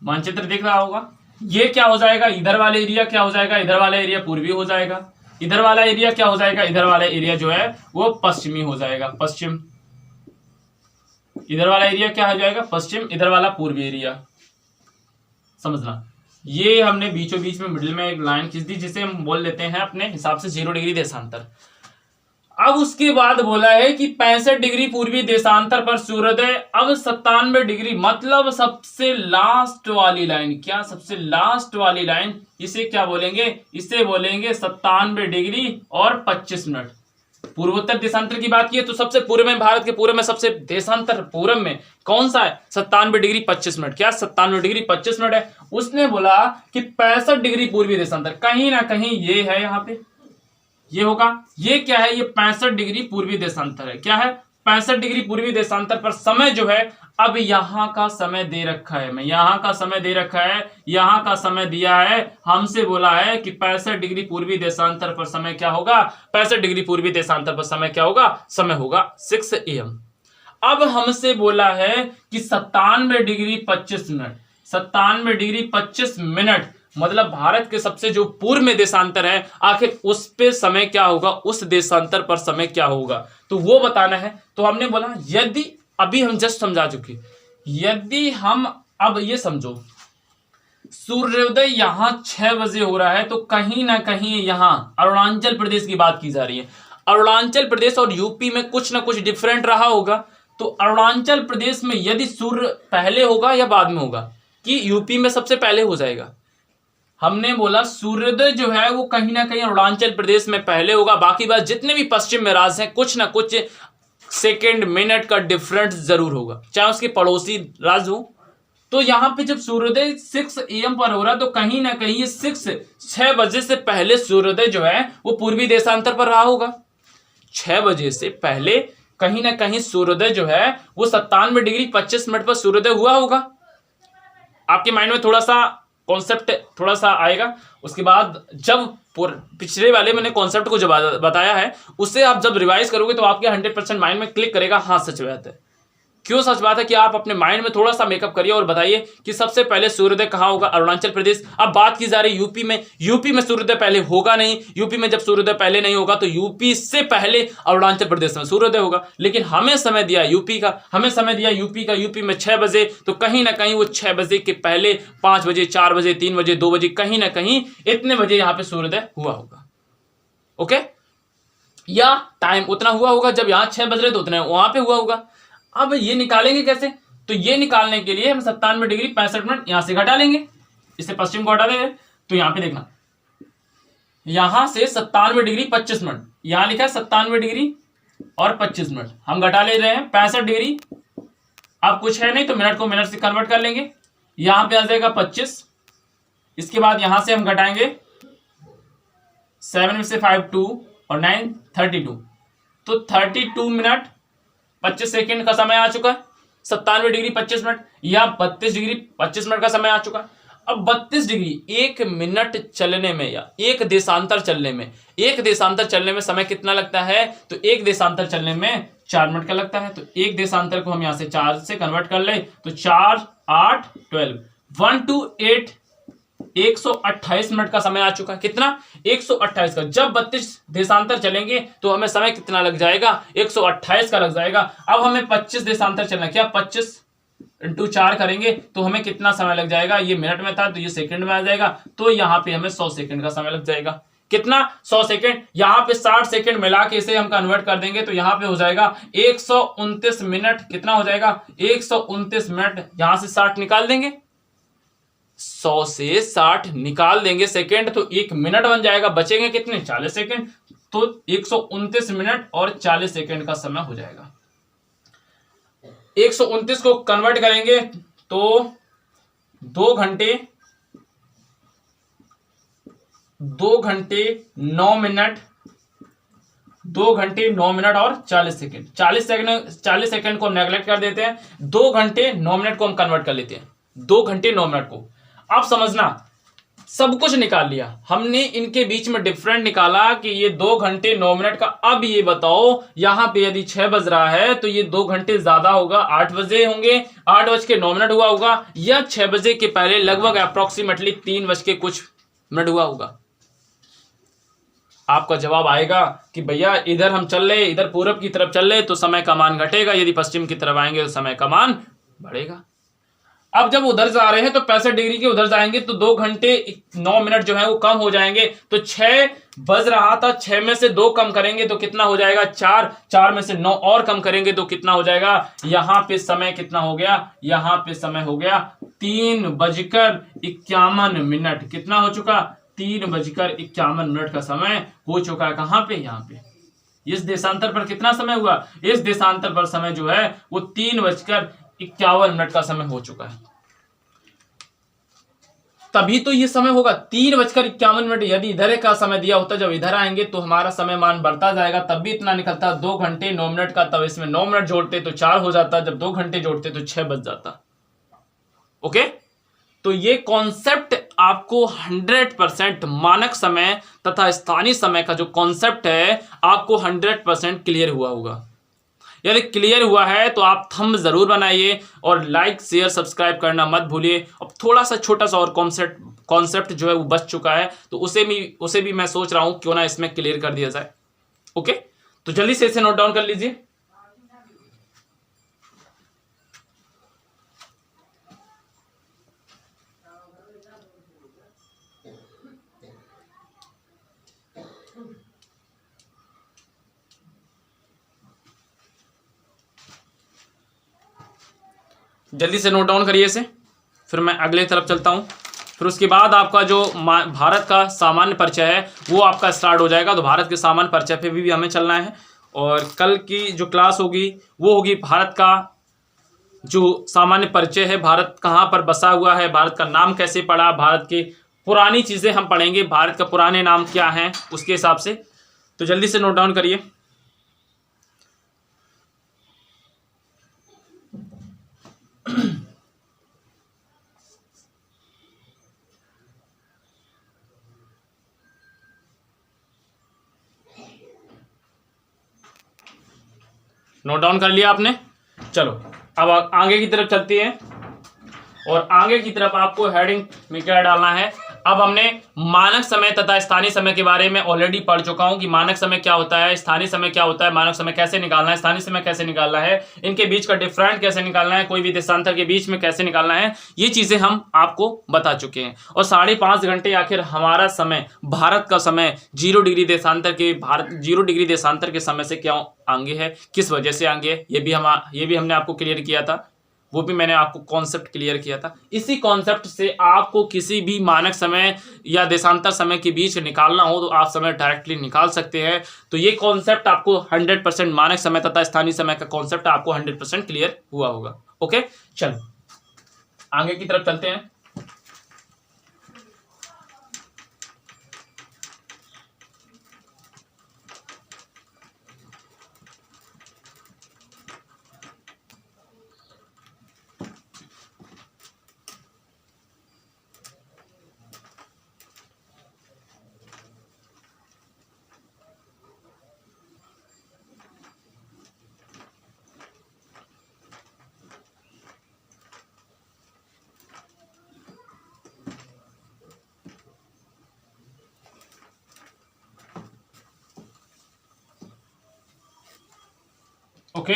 मानचित्र दिख रहा होगा। ये क्या हो जाएगा? इधर वाले एरिया क्या हो जाएगा? इधर वाला एरिया पूर्वी हो जाएगा। इधर वाला एरिया क्या हो जाएगा? इधर वाला एरिया जो है वो पश्चिमी हो जाएगा, पश्चिम। इधर वाला एरिया क्या हो जाएगा? पश्चिम। इधर वाला पूर्वी एरिया। समझना, ये हमने बीचों बीच में मिडिल में एक लाइन खींच दी, जिसे हम बोल लेते हैं अपने हिसाब से 0 डिग्री देशांतर। अब उसके बाद बोला है कि 65 डिग्री पूर्वी देशांतर पर सूर्योदय। अब 97 डिग्री मतलब सबसे लास्ट वाली लाइन, क्या सबसे लास्ट वाली लाइन, इसे क्या बोलेंगे, इसे बोलेंगे 97 डिग्री और 25 मिनट। पूर्वोत्तर देशांतर की बात की है तो सबसे पूर्व में, भारत के पूर्व में सबसे देशांतर पूर्व में कौन सा है, 97 डिग्री 25 मिनट। क्या 97 डिग्री 25 मिनट है। उसने बोला कि 65 डिग्री पूर्वी देशांतर, कहीं ना कहीं ये है, यहाँ पे ये होगा। ये क्या है, ये 65 डिग्री पूर्वी देशांतर है। क्या है, 65 डिग्री पूर्वी देशांतर पर समय जो है, अब यहां का समय दे रखा है, मैं यहां का समय दे रखा है, यहां का समय दिया है, हमसे बोला है कि 65 डिग्री पूर्वी देशांतर पर समय क्या होगा, 65 डिग्री पूर्वी देशांतर पर समय क्या होगा, समय होगा 6 AM। अब हमसे बोला है कि 97 डिग्री 25 मिनट, 97 डिग्री 25 मिनट मतलब भारत के सबसे जो पूर्व में देशांतर है, आखिर उस पे समय क्या होगा, उस देशांतर पर समय क्या होगा, तो वो बताना है। तो हमने बोला यदि, अभी हम जस्ट समझा चुके, यदि हम अब ये समझो सूर्योदय यहां 6 बजे हो रहा है, तो कहीं ना कहीं यहां अरुणाचल प्रदेश की बात की जा रही है। अरुणाचल प्रदेश और यूपी में कुछ ना कुछ डिफरेंट रहा होगा। तो अरुणाचल प्रदेश में यदि सूर्य पहले होगा या बाद में होगा, कि यूपी में सबसे पहले हो जाएगा। हमने बोला सूर्योदय जो है वो कहीं ना कहीं अरुणाचल प्रदेश में पहले होगा, बाकी बात जितने भी पश्चिम में राज्य हैं कुछ ना कुछ सेकेंड मिनट का डिफरेंस जरूर होगा, चाहे उसके पड़ोसी राज्य हो। तो यहां पे जब सूर्योदय 6 AM पर हो रहा है, तो कहीं ना कहीं ये 6 बजे से पहले सूर्योदय जो है वो पूर्वी देशांतर पर रहा होगा। 6 बजे से पहले कहीं ना कहीं सूर्योदय जो है वो 97 डिग्री 25 मिनट पर सूर्योदय हुआ होगा। आपके माइंड में थोड़ा सा कॉन्सेप्ट थोड़ा सा आएगा। उसके बाद जब पिछले वाले मैंने कॉन्सेप्ट को जो बताया है उससे आप जब रिवाइज करोगे तो आपके 100% माइंड में क्लिक करेगा, हाँ सच बात है। क्यों सच बात है कि आप अपने माइंड में थोड़ा सा मेकअप करिए और बताइए कि सबसे पहले सूर्योदय कहाँ होगा, अरुणाचल प्रदेश। अब बात की जा रही यूपी में, यूपी में सूर्योदय पहले होगा नहीं। यूपी में जब सूर्योदय पहले नहीं होगा तो यूपी से पहले अरुणाचल प्रदेश में सूर्योदय होगा। लेकिन हमें समय दिया यूपी का, हमें समय दिया यूपी का, यूपी में 6 बजे, तो कहीं ना कहीं वो 6 बजे के पहले 5 बजे, 4 बजे, 3 बजे, 2 बजे, कहीं ना कहीं इतने बजे यहाँ पे सूर्योदय हुआ होगा। ओके, या टाइम उतना हुआ होगा जब यहाँ 6 बज रहे तो उतना वहां पे हुआ होगा। अब ये निकालेंगे कैसे, तो ये निकालने के लिए हम 97 डिग्री 65 मिनट यहां से घटा लेंगे, इससे पश्चिम को हटा देंगे। तो यहां पे देखना, यहां से 97 डिग्री 25 मिनट, यहां लिखा है 97 डिग्री और 25 मिनट, हम घटा ले रहे हैं 65 डिग्री। अब कुछ है नहीं तो मिनट को मिनट से कन्वर्ट कर लेंगे, यहां पे आ जाएगा 25। इसके बाद यहां से हम घटाएंगे 7 में से 5 2 और 9 32, तो 32 मिनट 25 सेकेंड का समय आ चुका है। 97 डिग्री 25 मिनट या 32 डिग्री 25 मिनट का समय आ चुका है। अब 32 डिग्री 1 मिनट चलने में या एक देशांतर चलने में, एक देशांतर चलने में समय कितना लगता है, तो एक देशांतर चलने में 4 मिनट का लगता है। तो एक देशांतर को हम यहां से 4 से कन्वर्ट कर ले तो 4 8 12 1 2 8 128 मिनट का समय आ चुका है। कितना, 128 का। जब 32 देशांतर चलेंगे तो हमें समय कितना लग जाएगा, 128 का लग जाएगा। अब हमें 25 देशांतर चलना, क्या 25 × 4 करेंगे तो हमें कितना समय लग जाएगा, ये मिनट में था तो ये सेकंड में आ जाएगा, तो यहाँ पे हमें 100 सेकंड का समय लग जाएगा। कितना, 100 सेकंड। यहाँ पे 60 सेकंड मिला के इसे हम कन्वर्ट कर देंगे तो यहाँ पे हो जाएगा 129 मिनट। कितना हो जाएगा, 129 मिनट। यहां से 60 निकाल देंगे, 100 से 60 निकाल देंगे सेकंड, तो 1 मिनट बन जाएगा। बचेंगे कितने, 40 सेकंड। तो 129 मिनट और 40 सेकंड का समय हो जाएगा। 129 को कन्वर्ट करेंगे तो 2 घंटे 9 मिनट, 2 घंटे 9 मिनट और 40 सेकंड। 40 सेकंड को नेगलेक्ट कर देते हैं, 2 घंटे 9 मिनट को हम कन्वर्ट कर लेते हैं, 2 घंटे 9 मिनट को। अब समझना, सब कुछ निकाल लिया हमने, इनके बीच में डिफरेंट निकाला कि ये 2 घंटे 9 मिनट का। अब ये बताओ यहां पे यदि 6 बज रहा है तो ये 2 घंटे ज्यादा होगा, 8 बजे होंगे, 8:09 हुआ होगा, या 6 बजे के पहले लगभग अप्रोक्सीमेटली 3 बज के कुछ मिनट हुआ होगा। आपका जवाब आएगा कि भैया इधर हम चल रहे, इधर पूरब की तरफ चल रहे तो समय का मान घटेगा, यदि पश्चिम की तरफ आएंगे तो समय का मान बढ़ेगा। अब जब उधर जा रहे हैं तो 65 डिग्री के उधर जाएंगे तो 2 घंटे 9 मिनट जो है वो कम हो जाएंगे। तो 6 बज रहा था, 6 में से 2 कम करेंगे तो कितना हो जाएगा 4, 4 में से 9 और कम करेंगे तो कितना हो जाएगा, यहाँ पे समय कितना हो गया, यहाँ पे समय हो गया 3:51। कितना हो चुका, 3:51 का समय हो चुका है। कहां पे, यहाँ पे इस देशांतर पर कितना समय हुआ, इस देशांतर पर समय जो है वो 3:51 का समय हो चुका है। तभी तो ये समय होगा 3:51। यदि इधर का समय दिया होता, जब इधर आएंगे तो हमारा समय मान बढ़ता जाएगा, तब भी इतना निकलता 2 घंटे 9 मिनट का। तब इसमें 9 मिनट जोड़ते तो 4 हो जाता, जब 2 घंटे जोड़ते तो 6 बज जाता। ओके, तो ये कॉन्सेप्ट आपको 100% मानक समय तथा स्थानीय समय का जो कॉन्सेप्ट है आपको 100% क्लियर हुआ होगा। यदि क्लियर हुआ है तो आप थंब जरूर बनाइए और लाइक शेयर सब्सक्राइब करना मत भूलिए। अब थोड़ा सा छोटा सा और कॉन्सेप्ट जो है वो बच चुका है, तो उसे भी मैं सोच रहा हूं क्यों ना इसमें क्लियर कर दिया जाए। ओके, तो जल्दी से इसे नोट डाउन कर लीजिए। जल्दी से नोट डाउन करिए इसे, फिर मैं अगले तरफ चलता हूँ। फिर उसके बाद आपका जो भारत का सामान्य परिचय है वो आपका स्टार्ट हो जाएगा। तो भारत के सामान्य परिचय पे भी हमें चलना है, और कल की जो क्लास होगी वो होगी भारत का जो सामान्य परिचय है, भारत कहाँ पर बसा हुआ है, भारत का नाम कैसे पड़ा, भारत की पुरानी चीज़ें हम पढ़ेंगे, भारत का पुराने नाम क्या हैं उसके हिसाब से। तो जल्दी से नोट डाउन करिए। नोट डाउन कर लिया आपने। चलो अब आगे की तरफ चलती है, और आगे की तरफ आपको हेडिंग में क्या डालना है। अब हमने मानक समय तथा स्थानीय समय के बारे में ऑलरेडी पढ़ चुका हूं कि मानक समय क्या होता है, स्थानीय समय क्या होता है, मानक समय कैसे निकालना है, स्थानीय समय कैसे निकालना है, इनके बीच का डिफरेंट कैसे निकालना है, कोई भी देशांतर के बीच में कैसे निकालना है, ये चीजें हम आपको बता चुके हैं। और 5.5 घंटे आखिर हमारा समय, भारत का समय 0 डिग्री देशांतर के, भारत 0 डिग्री देशांतर के समय से क्या आगे है, किस वजह से आगे है, ये भी हमने आपको क्लियर किया था, वो भी मैंने आपको कॉन्सेप्ट क्लियर किया था। इसी कॉन्सेप्ट से आपको किसी भी मानक समय या देशांतर समय के बीच निकालना हो तो आप समय डायरेक्टली निकाल सकते हैं। तो ये कॉन्सेप्ट आपको 100% मानक समय तथा स्थानीय समय का कॉन्सेप्ट आपको 100% क्लियर हुआ होगा। ओके, चलो आगे की तरफ चलते हैं। ओके,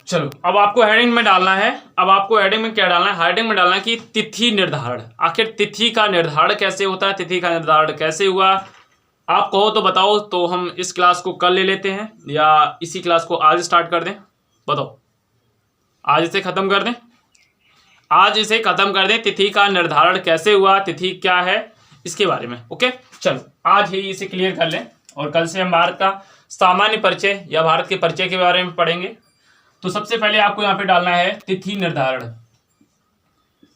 चलो अब आपको हेडिंग में डालना है। अब आपको हेडिंग में क्या डालना है, हेडिंग में डालना है कि तिथि निर्धारण। आखिर तिथि का निर्धारण कैसे होता है, तिथि का निर्धारण कैसे हुआ, आप कहो तो बताओ। तो हम इस क्लास को कल ले लेते हैं या इसी क्लास को आज स्टार्ट कर दें, बताओ। आज इसे खत्म कर दें, आज इसे खत्म कर दें। तिथि का निर्धारण कैसे हुआ, तिथि क्या है, इसके बारे में। ओके, चलो आज ही इसे क्लियर कर लें, और कल से हम भारत का सामान्य परिचय या भारत के परिचय के बारे में पढ़ेंगे। तो सबसे पहले आपको यहाँ पे डालना है तिथि निर्धारण।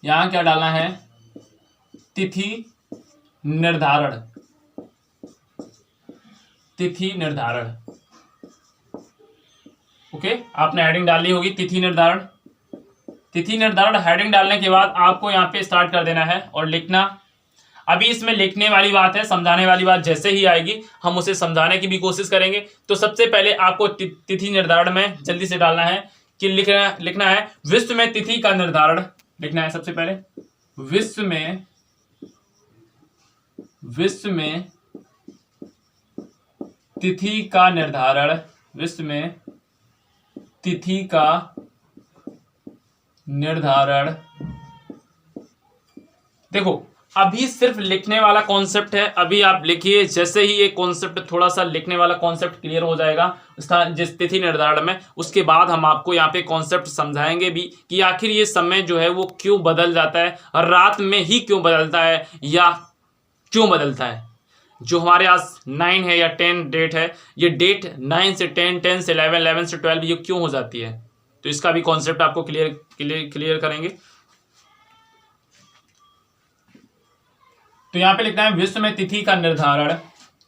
यहाँ क्या डालना है, तिथि निर्धारण, तिथि निर्धारण। ओके, आपने हेडिंग डाली होगी तिथि निर्धारण। तिथि निर्धारण हेडिंग डालने के बाद आपको यहाँ पे स्टार्ट कर देना है और लिखना। अभी इसमें लिखने वाली बात है, समझाने वाली बात जैसे ही आएगी हम उसे समझाने की भी कोशिश करेंगे। तो सबसे पहले आपको तिथि निर्धारण में जल्दी से डालना है कि लिखना है विश्व में तिथि का निर्धारण। लिखना है सबसे पहले विश्व में तिथि का निर्धारण, विश्व में तिथि का निर्धारण। देखो अभी सिर्फ लिखने वाला कॉन्सेप्ट है, अभी आप लिखिए, जैसे ही ये कॉन्सेप्ट थोड़ा सा लिखने वाला कॉन्सेप्ट क्लियर हो जाएगा उसका जिस तिथि निर्धारण में, उसके बाद हम आपको यहाँ पे कॉन्सेप्ट समझाएंगे भी कि आखिर ये समय जो है वो क्यों बदल जाता है, और रात में ही क्यों बदलता है या क्यों बदलता है। जो हमारे आज 9 है या 10 डेट है, ये डेट 9 से 10, 10 से 11, 11 से 12 ये क्यों हो जाती है, तो इसका भी कॉन्सेप्ट आपको क्लियर करेंगे। तो यहां पे लिखना है विश्व में तिथि का निर्धारण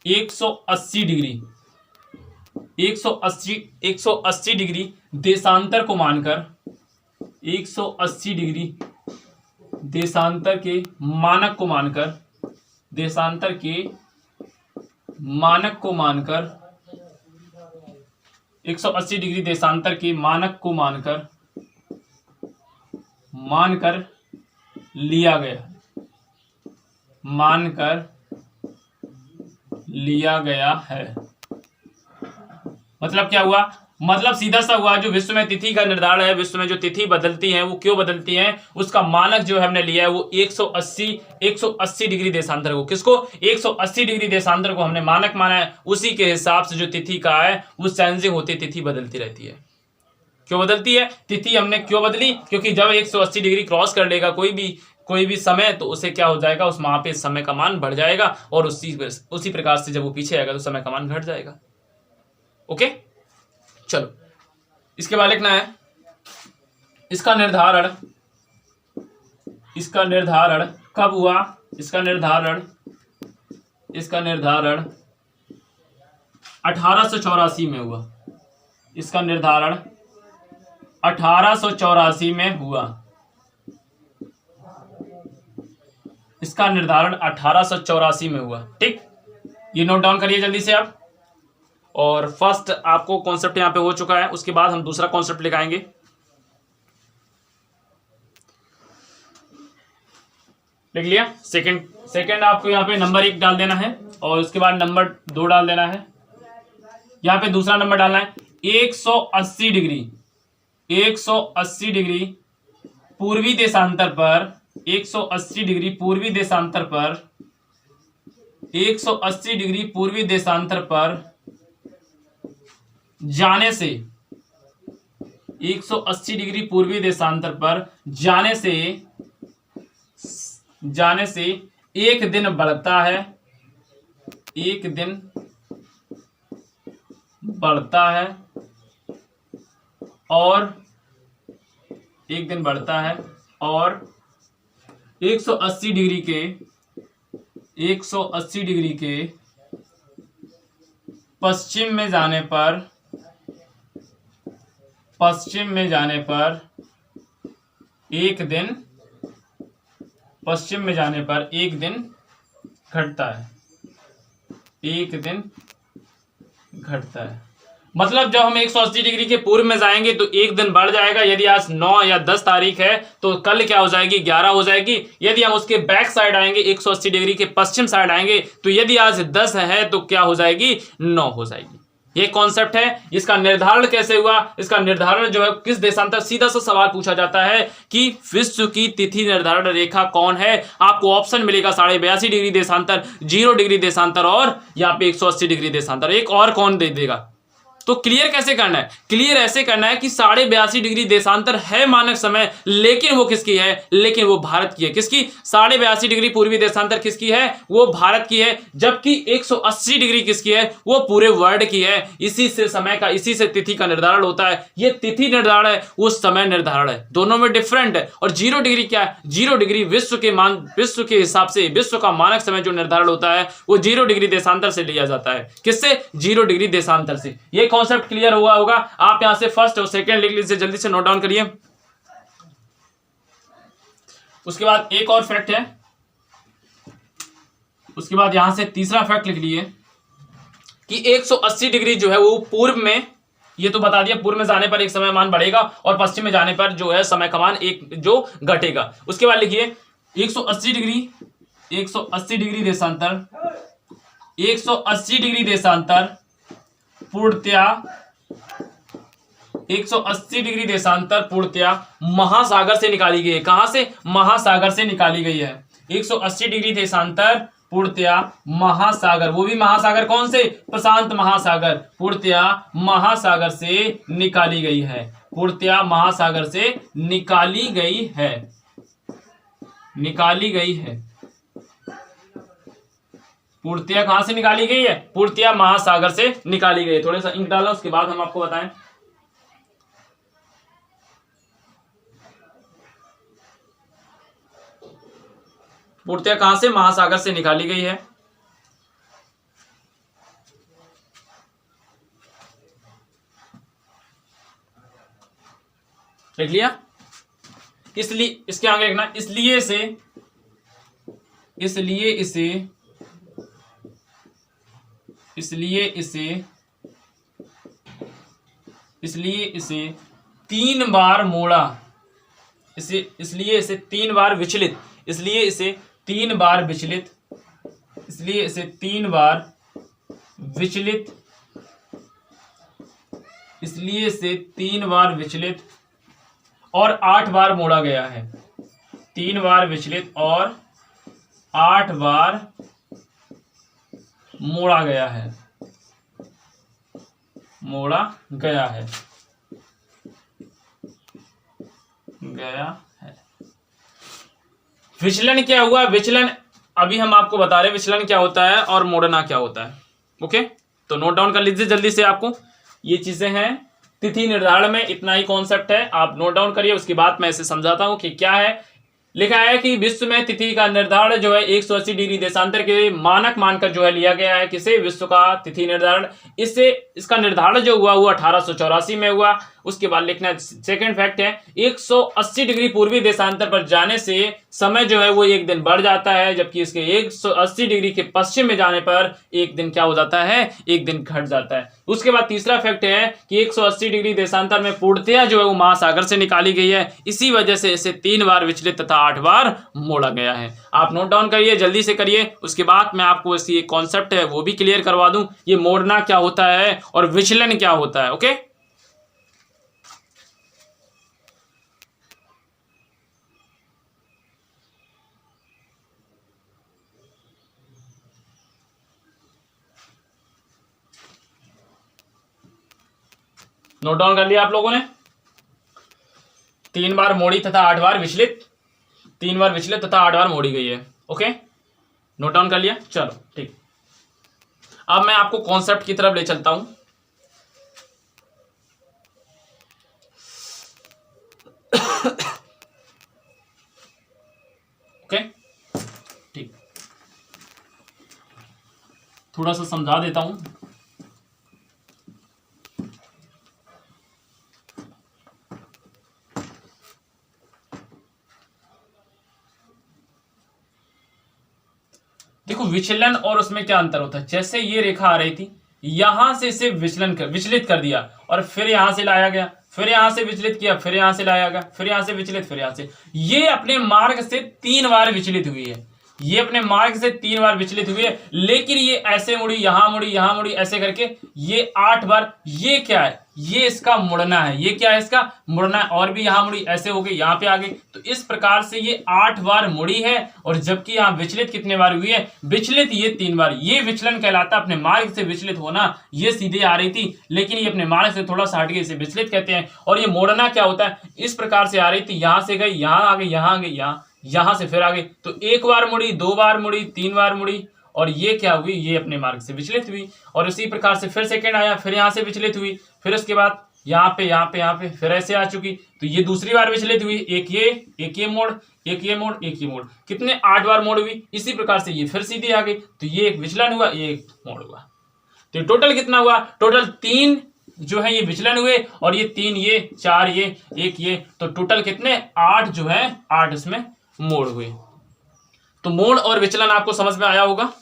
180 डिग्री 180 डिग्री देशांतर को मानकर 180 डिग्री देशांतर के मानक को मानकर 180 डिग्री देशांतर के मानक को मानकर लिया गया है। मतलब क्या हुआ, मतलब सीधा सा हुआ, जो विश्व में तिथि का निर्धारण है, विश्व में जो तिथि बदलती है वो क्यों बदलती है, उसका मानक जो हमने लिया है वो 180 डिग्री देशांतर को, किसको 180 डिग्री देशांतर को हमने मानक माना है। उसी के हिसाब से जो तिथि का है वो चेंजिंग होती, तिथि बदलती रहती है। क्यों बदलती है तिथि, हमने क्यों बदली, क्योंकि जब 180 डिग्री क्रॉस कर लेगा कोई भी समय, तो उसे क्या हो जाएगा, उस वहां पे समय का मान बढ़ जाएगा, और उसी प्रकार से जब वो पीछे आएगा तो समय का मान घट जाएगा। ओके, चलो इसके बाद लिखना है इसका निर्धारण कब हुआ, इसका निर्धारण 1884 में हुआ। इसका निर्धारण 1884 में हुआ। इसका निर्धारण 1884 में हुआ। ठीक, ये नोट डाउन करिए जल्दी से आप। और फर्स्ट आपको कॉन्सेप्ट यहां पे हो चुका है, उसके बाद हम दूसरा कॉन्सेप्ट लिखाएंगे। लिख लिया। सेकंड आपको यहाँ पे नंबर 1 डाल देना है, और उसके बाद नंबर 2 डाल देना है। यहाँ पे दूसरा नंबर डालना है 180 डिग्री पूर्वी देशांतर पर 180 डिग्री पूर्वी देशांतर पर जाने से 180 डिग्री पूर्वी देशांतर पर जाने से एक दिन बढ़ता है, और 180 डिग्री के पश्चिम में जाने पर एक दिन घटता है। मतलब जब हम 180 डिग्री के पूर्व में जाएंगे तो एक दिन बढ़ जाएगा। यदि आज 9 या 10 तारीख है तो कल क्या हो जाएगी, 11 हो जाएगी। यदि हम उसके बैक साइड आएंगे, 180 डिग्री के पश्चिम साइड आएंगे, तो यदि आज 10 है तो क्या हो जाएगी, 9 हो जाएगी। ये कॉन्सेप्ट है। इसका निर्धारण कैसे हुआ, इसका निर्धारण जो है किस देशांतर, सीधा सा सवाल पूछा जाता है कि विश्व की तिथि निर्धारण रेखा कौन है। आपको ऑप्शन मिलेगा 82.5 डिग्री देशांतर, 0 डिग्री देशांतर, और यहाँ पे 180 डिग्री देशांतर। एक और कौन दे देगा। तो क्लियर कैसे करना है, क्लियर ऐसे करना है कि 82.5 डिग्री देशांतर है मानक समय, लेकिन वो किसकी है, लेकिन वो भारत की है। किसकी, 82.5 डिग्री पूर्वी देशांतर किसकी है, वो भारत की है। जबकि 180 डिग्री किसकी है, वो पूरे वर्ल्ड की है। इसी से समय का, इसी से तिथि का निर्धारण होता है। ये तिथि निर्धारण है, वो समय निर्धारण है, दोनों में डिफरेंट है। और 0 डिग्री क्या है, 0 डिग्री विश्व के हिसाब से, विश्व का मानक समय जो निर्धारण होता है वो 0 डिग्री देशांतर से लिया जाता है। किससे, 0 डिग्री देशांतर से। ये कॉन्सेप्ट क्लियर हुआ होगा। आप यहां से फर्स्ट और सेकंड लिख लीजिए, जल्दी से नोट डाउन करिए। उसके बाद एक और फैक्ट है, उसके बाद यहां से तीसरा फैक्ट लिख लिए कि 180 डिग्री जो है वो पूर्व में, ये तो बता दिया, पूर्व में जाने पर एक समय मान बढ़ेगा और पश्चिम में जाने पर जो है समय का मान एक जो घटेगा। उसके बाद लिखिए 180 डिग्री देशांतर पूर्णतया 180 डिग्री देशांतर पूर्णतया महासागर से निकाली गई है। कहां से? महासागर से निकाली गई है। 180 डिग्री देशांतर पूर्णतया महासागर, वो भी महासागर कौन से? प्रशांत महासागर, पूर्णतया महासागर से निकाली गई है। पूर्णतया महासागर से निकाली गई है, निकाली गई है। पूर्णतया कहां से निकाली गई है? पूर्णतया महासागर से निकाली गई है। थोड़ा सा इंक डालो, उसके बाद हम आपको बताएं। पूर्णतया कहां से? महासागर से निकाली गई है। लिख लिया? इसलिए इसके आगे लिखना, इसलिए इसे तीन बार मोड़ा, इसलिए इसे तीन बार विचलित, इसलिए इसे तीन बार विचलित, इसलिए इसे तीन बार विचलित, इसलिए इसे तीन बार विचलित और 8 बार मोड़ा गया है। 3 बार विचलित और 8 बार मोड़ा गया है, मोड़ा गया है, गया है। विचलन क्या हुआ? विचलन अभी हम आपको बता रहे हैं विचलन क्या होता है और मोड़ना क्या होता है। ओके, तो नोट डाउन कर लीजिए जल्दी से। आपको ये चीजें हैं तिथि निर्धारण में, इतना ही कॉन्सेप्ट है, आप नोट डाउन करिए। उसके बाद मैं इसे समझाता हूं कि क्या है। लिखा है कि विश्व में तिथि का निर्धारण जो है 180 डिग्री देशांतर के मानक मानकर जो है लिया गया है। किसे? विश्व का तिथि निर्धारण। इससे इसका निर्धारण जो हुआ 1884 में हुआ। उसके बाद लिखना सेकंड फैक्ट है 180 डिग्री पूर्वी देशांतर पर जाने से समय जो है वो एक दिन बढ़ जाता है, जबकि इसके 180 डिग्री के पश्चिम में जाने पर एक दिन क्या हो जाता है? एक दिन घट जाता है। उसके बाद तीसरा फैक्ट है कि 180 डिग्री देशांतर में पूर्णतया जो है वो महासागर से निकाली गई है। इसी वजह से इसे 3 बार विचलित तथा 8 बार मोड़ा गया है। आप नोट डाउन करिए, जल्दी से करिए। उसके बाद मैं आपको इसकी एक कॉन्सेप्ट है वो भी क्लियर करवा दूं, ये मोड़ना क्या होता है और विचलन क्या होता है। ओके, नोट डाउन कर लिया आप लोगों ने? 3 बार मोड़ी तथा 8 बार विचलित, 3 बार विचलित तथा 8 बार मोड़ी गई है। ओके, नोट डाउन कर लिया? चलो ठीक। अब मैं आपको कॉन्सेप्ट की तरफ ले चलता हूं। ओके ठीक, थोड़ा सा समझा देता हूं। देखो विचलन और उसमें क्या अंतर होता है। जैसे ये रेखा आ रही थी, यहां से इसे विचलित कर दिया और फिर यहां से लाया गया, फिर यहां से विचलित किया, फिर यहां से लाया गया, फिर यहां से विचलित, फिर यहां से। ये अपने मार्ग से 3 बार विचलित हुई है, ये अपने मार्ग से 3 बार विचलित हुई है। लेकिन ये ऐसे मुड़ी, यहां मुड़ी, यहां मुड़ी, ऐसे करके ये 8 बार। ये क्या है? ये इसका मुड़ना है। ये क्या है? इसका मुड़ना है। और भी यहां मुड़ी, ऐसे हो गई, यहां पे आ गई। तो इस प्रकार से ये 8 बार मुड़ी है। और जबकि यहां विचलित कितने बार हुई है? विचलित ये 3 बार। ये विचलन कहलाता है, अपने मार्ग से विचलित होना। ये सीधे आ रही थी लेकिन ये अपने मार्ग से थोड़ा सा हट गई, इसे विचलित कहते हैं। और ये मोड़ना क्या होता है? इस प्रकार से आ रही थी, यहां से गई, यहां आ गई, यहां आ गई, यहां से फिर आ गई। तो 1 बार मुड़ी, 2 बार मुड़ी, 3 बार मुड़ी और ये क्या हुई? ये अपने मार्ग से विचलित हुई। और इसी प्रकार से फिर सेकंड आया, फिर यहां से विचलित हुई, फिर उसके बाद यहाँ पे फिर ऐसे आ चुकी। तो ये दूसरी बार विचलित हुई। एक ये मोड़, एक ये मोड़, एक ये मोड़, कितने 8 बार मोड़ हुई। इसी प्रकार से ये फिर सीधी आ गई। तो ये एक विचलन हुआ, ये एक मोड़ हुआ। तो टोटल कितना हुआ? टोटल 3 जो है ये विचलन हुए और ये 3 ये 4 ये 1 ये। तो टोटल कितने? 8 जो है 8 इसमें मोड़ हुए। तो मोड़ और विचलन आपको समझ में आया होगा।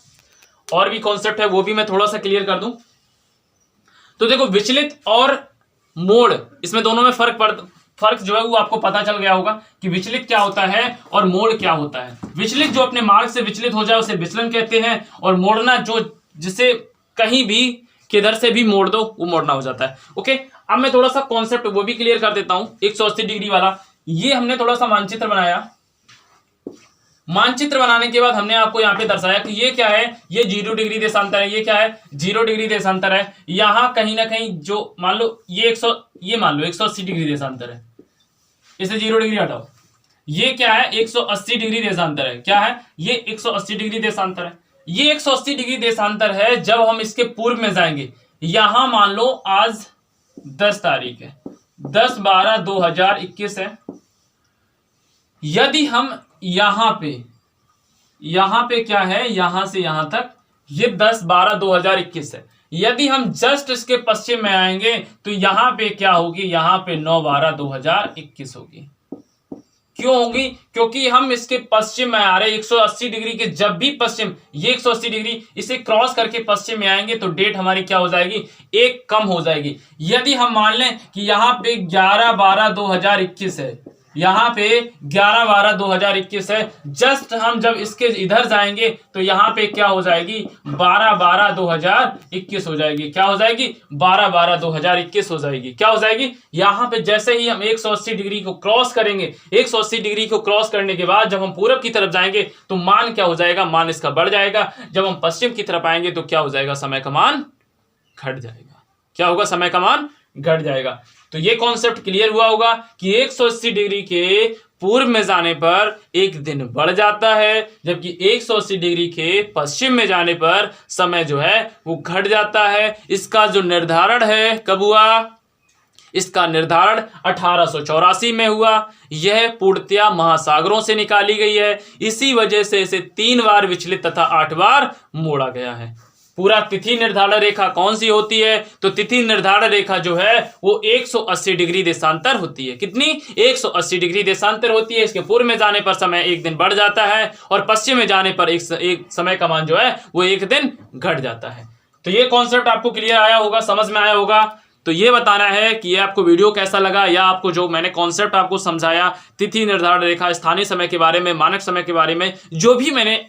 और भी कॉन्सेप्ट है वो भी मैं थोड़ा सा क्लियर कर दूं। तो देखो विचलित और मोड़, इसमें दोनों में फर्क जो है वो आपको पता चल गया होगा कि विचलित क्या होता है और मोड़ क्या होता है। विचलित जो अपने मार्ग से विचलित हो जाए उसे विचलन कहते हैं। और मोड़ना जो जिसे कहीं भी किधर से भी मोड़ दो वो मोड़ना हो जाता है। ओके, अब मैं थोड़ा सा कॉन्सेप्ट वो भी क्लियर कर देता हूं। 180 डिग्री वाला ये हमने थोड़ा सा मानचित्र बनाया। मानचित्र बनाने के बाद हमने आपको यहाँ पे दर्शाया कि ये क्या है, ये 0 डिग्री देशांतर है, ये क्या है 0 डिग्री देशांतर है। यहाँ कहीं ना कहीं जो मान लो ये मान लो 180 डिग्री देशांतर है, इसे 0 डिग्री हटाओ, ये क्या है 180 डिग्री देशांतर है। क्या है ये 180 डिग्री देशांतर है। ये 180 डिग्री देशांतर है जब हम इसके पूर्व में जाएंगे। यहां मान लो आज 10 तारीख है, 10/12/2021 है। यदि हम यहां पे क्या है, यहां से यहां तक ये 10/12/2021 है। यदि हम जस्ट इसके पश्चिम में आएंगे तो यहां पे क्या होगी, यहां पे 9/12/2021 होगी। क्यों होगी, क्योंकि हम इसके पश्चिम में आ रहे हैं। 180 डिग्री के जब भी पश्चिम, ये 180 डिग्री इसे क्रॉस करके पश्चिम में आएंगे तो डेट हमारी क्या हो जाएगी, एक कम हो जाएगी। यदि हम मान लें कि यहाँ पे 11/12/2021 है, यहाँ पे 11/12/2021 है, जस्ट हम जब इसके इधर जाएंगे तो यहाँ पे क्या हो जाएगी 12/12/2021 हो जाएगी। क्या हो जाएगी 12/12/2021 हो जाएगी। क्या हो जाएगी, यहाँ पे जैसे ही हम 180 डिग्री को क्रॉस करेंगे, 180 डिग्री को क्रॉस करने के बाद जब हम पूरब की तरफ जाएंगे तो मान क्या हो जाएगा, मान इसका बढ़ जाएगा। जब हम पश्चिम की तरफ आएंगे तो क्या हो जाएगा, समय का मान घट जाएगा। क्या होगा, समय का मान घट जाएगा। तो ये कॉन्सेप्ट क्लियर हुआ होगा कि 180 डिग्री के पूर्व में जाने पर एक दिन बढ़ जाता है, जबकि 180 डिग्री के पश्चिम में जाने पर समय जो है वो घट जाता है। इसका जो निर्धारण है कब हुआ, इसका निर्धारण 1884 में हुआ। यह पूर्णतया महासागरों से निकाली गई है, इसी वजह से इसे 3 बार विचलित तथा 8 बार मोड़ा गया है। पूरा तिथि निर्धारण रेखा कौन सी होती है, तो तिथि निर्धारण रेखा जो है वो 180 डिग्री देशांतर होती है। कितनी, 180 डिग्री देशांतर होती है। इसके पूर्व में जाने पर समय एक दिन बढ़ जाता है और पश्चिम में जाने पर एक समय का मान जो है वो एक दिन घट जाता है। तो ये कॉन्सेप्ट आपको क्लियर आया होगा, समझ में आया होगा। तो ये बताना है कि ये आपको वीडियो कैसा लगा, या आपको जो मैंने कॉन्सेप्ट आपको समझाया तिथि निर्धारण रेखा, स्थानीय समय के बारे में, मानक समय के बारे में, जो भी मैंने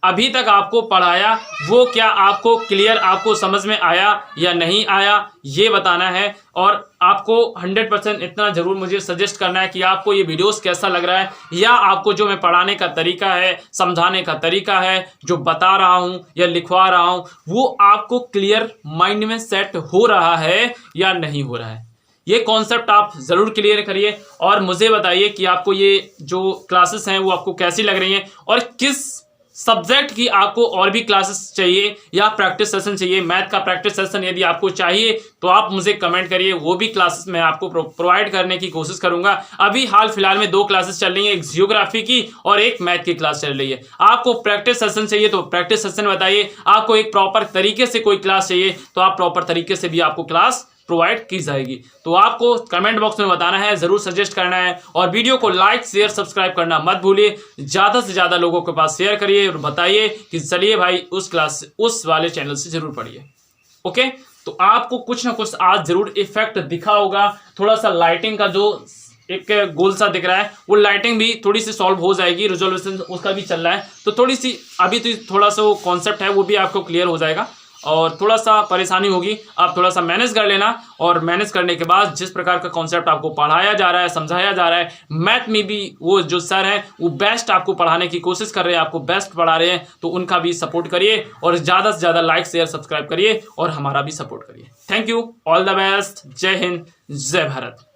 अभी तक आपको पढ़ाया वो क्या आपको क्लियर, आपको समझ में आया या नहीं आया, ये बताना है। और आपको 100% इतना जरूर मुझे सजेस्ट करना है कि आपको ये वीडियोस कैसा लग रहा है, या आपको जो मैं पढ़ाने का तरीका है, समझाने का तरीका है, जो बता रहा हूँ या लिखवा रहा हूँ, वो आपको क्लियर माइंड में सेट हो रहा है या नहीं हो रहा है। ये कॉन्सेप्ट आप ज़रूर क्लियर करिए और मुझे बताइए कि आपको ये जो क्लासेस हैं वो आपको कैसी लग रही हैं, और किस सब्जेक्ट की आपको और भी क्लासेस चाहिए या प्रैक्टिस सेशन चाहिए। मैथ का प्रैक्टिस सेशन यदि आपको चाहिए तो आप मुझे कमेंट करिए, वो भी क्लासेस मैं आपको प्रोवाइड करने की कोशिश करूंगा। अभी हाल फिलहाल में 2 क्लासेस चल रही हैं, एक जियोग्राफी की और एक मैथ की क्लास चल रही है। आपको प्रैक्टिस सेशन चाहिए तो प्रैक्टिस सेशन बताइए, आपको एक प्रॉपर तरीके से कोई क्लास चाहिए तो आप प्रॉपर तरीके से भी आपको क्लास प्रोवाइड की जाएगी। तो आपको कमेंट बॉक्स में बताना है, जरूर सजेस्ट करना है, और वीडियो को लाइक शेयर सब्सक्राइब करना मत भूलिए। ज्यादा से ज्यादा लोगों के पास शेयर करिए और बताइए कि चलिए भाई उस वाले चैनल से जरूर पढ़िए। ओके, तो आपको कुछ ना कुछ आज जरूर इफेक्ट दिखा होगा। थोड़ा सा लाइटिंग का जो एक गोल सा दिख रहा है, वो लाइटिंग भी थोड़ी सी सॉल्व हो जाएगी, रिजोल्यूशन उसका भी चल रहा है, तो थोड़ी सी अभी तो थोड़ा सा वो कॉन्सेप्ट है वो भी आपको क्लियर हो जाएगा। और थोड़ा सा परेशानी होगी, आप थोड़ा सा मैनेज कर लेना, और मैनेज करने के बाद जिस प्रकार का कॉन्सेप्ट आपको पढ़ाया जा रहा है, समझाया जा रहा है, मैथ में भी वो जो सर हैं वो बेस्ट आपको पढ़ाने की कोशिश कर रहे हैं, आपको बेस्ट पढ़ा रहे हैं, तो उनका भी सपोर्ट करिए और ज़्यादा से ज़्यादा लाइक शेयर सब्सक्राइब करिए और हमारा भी सपोर्ट करिए। Thank you, all the best, जय हिंद, जय भारत।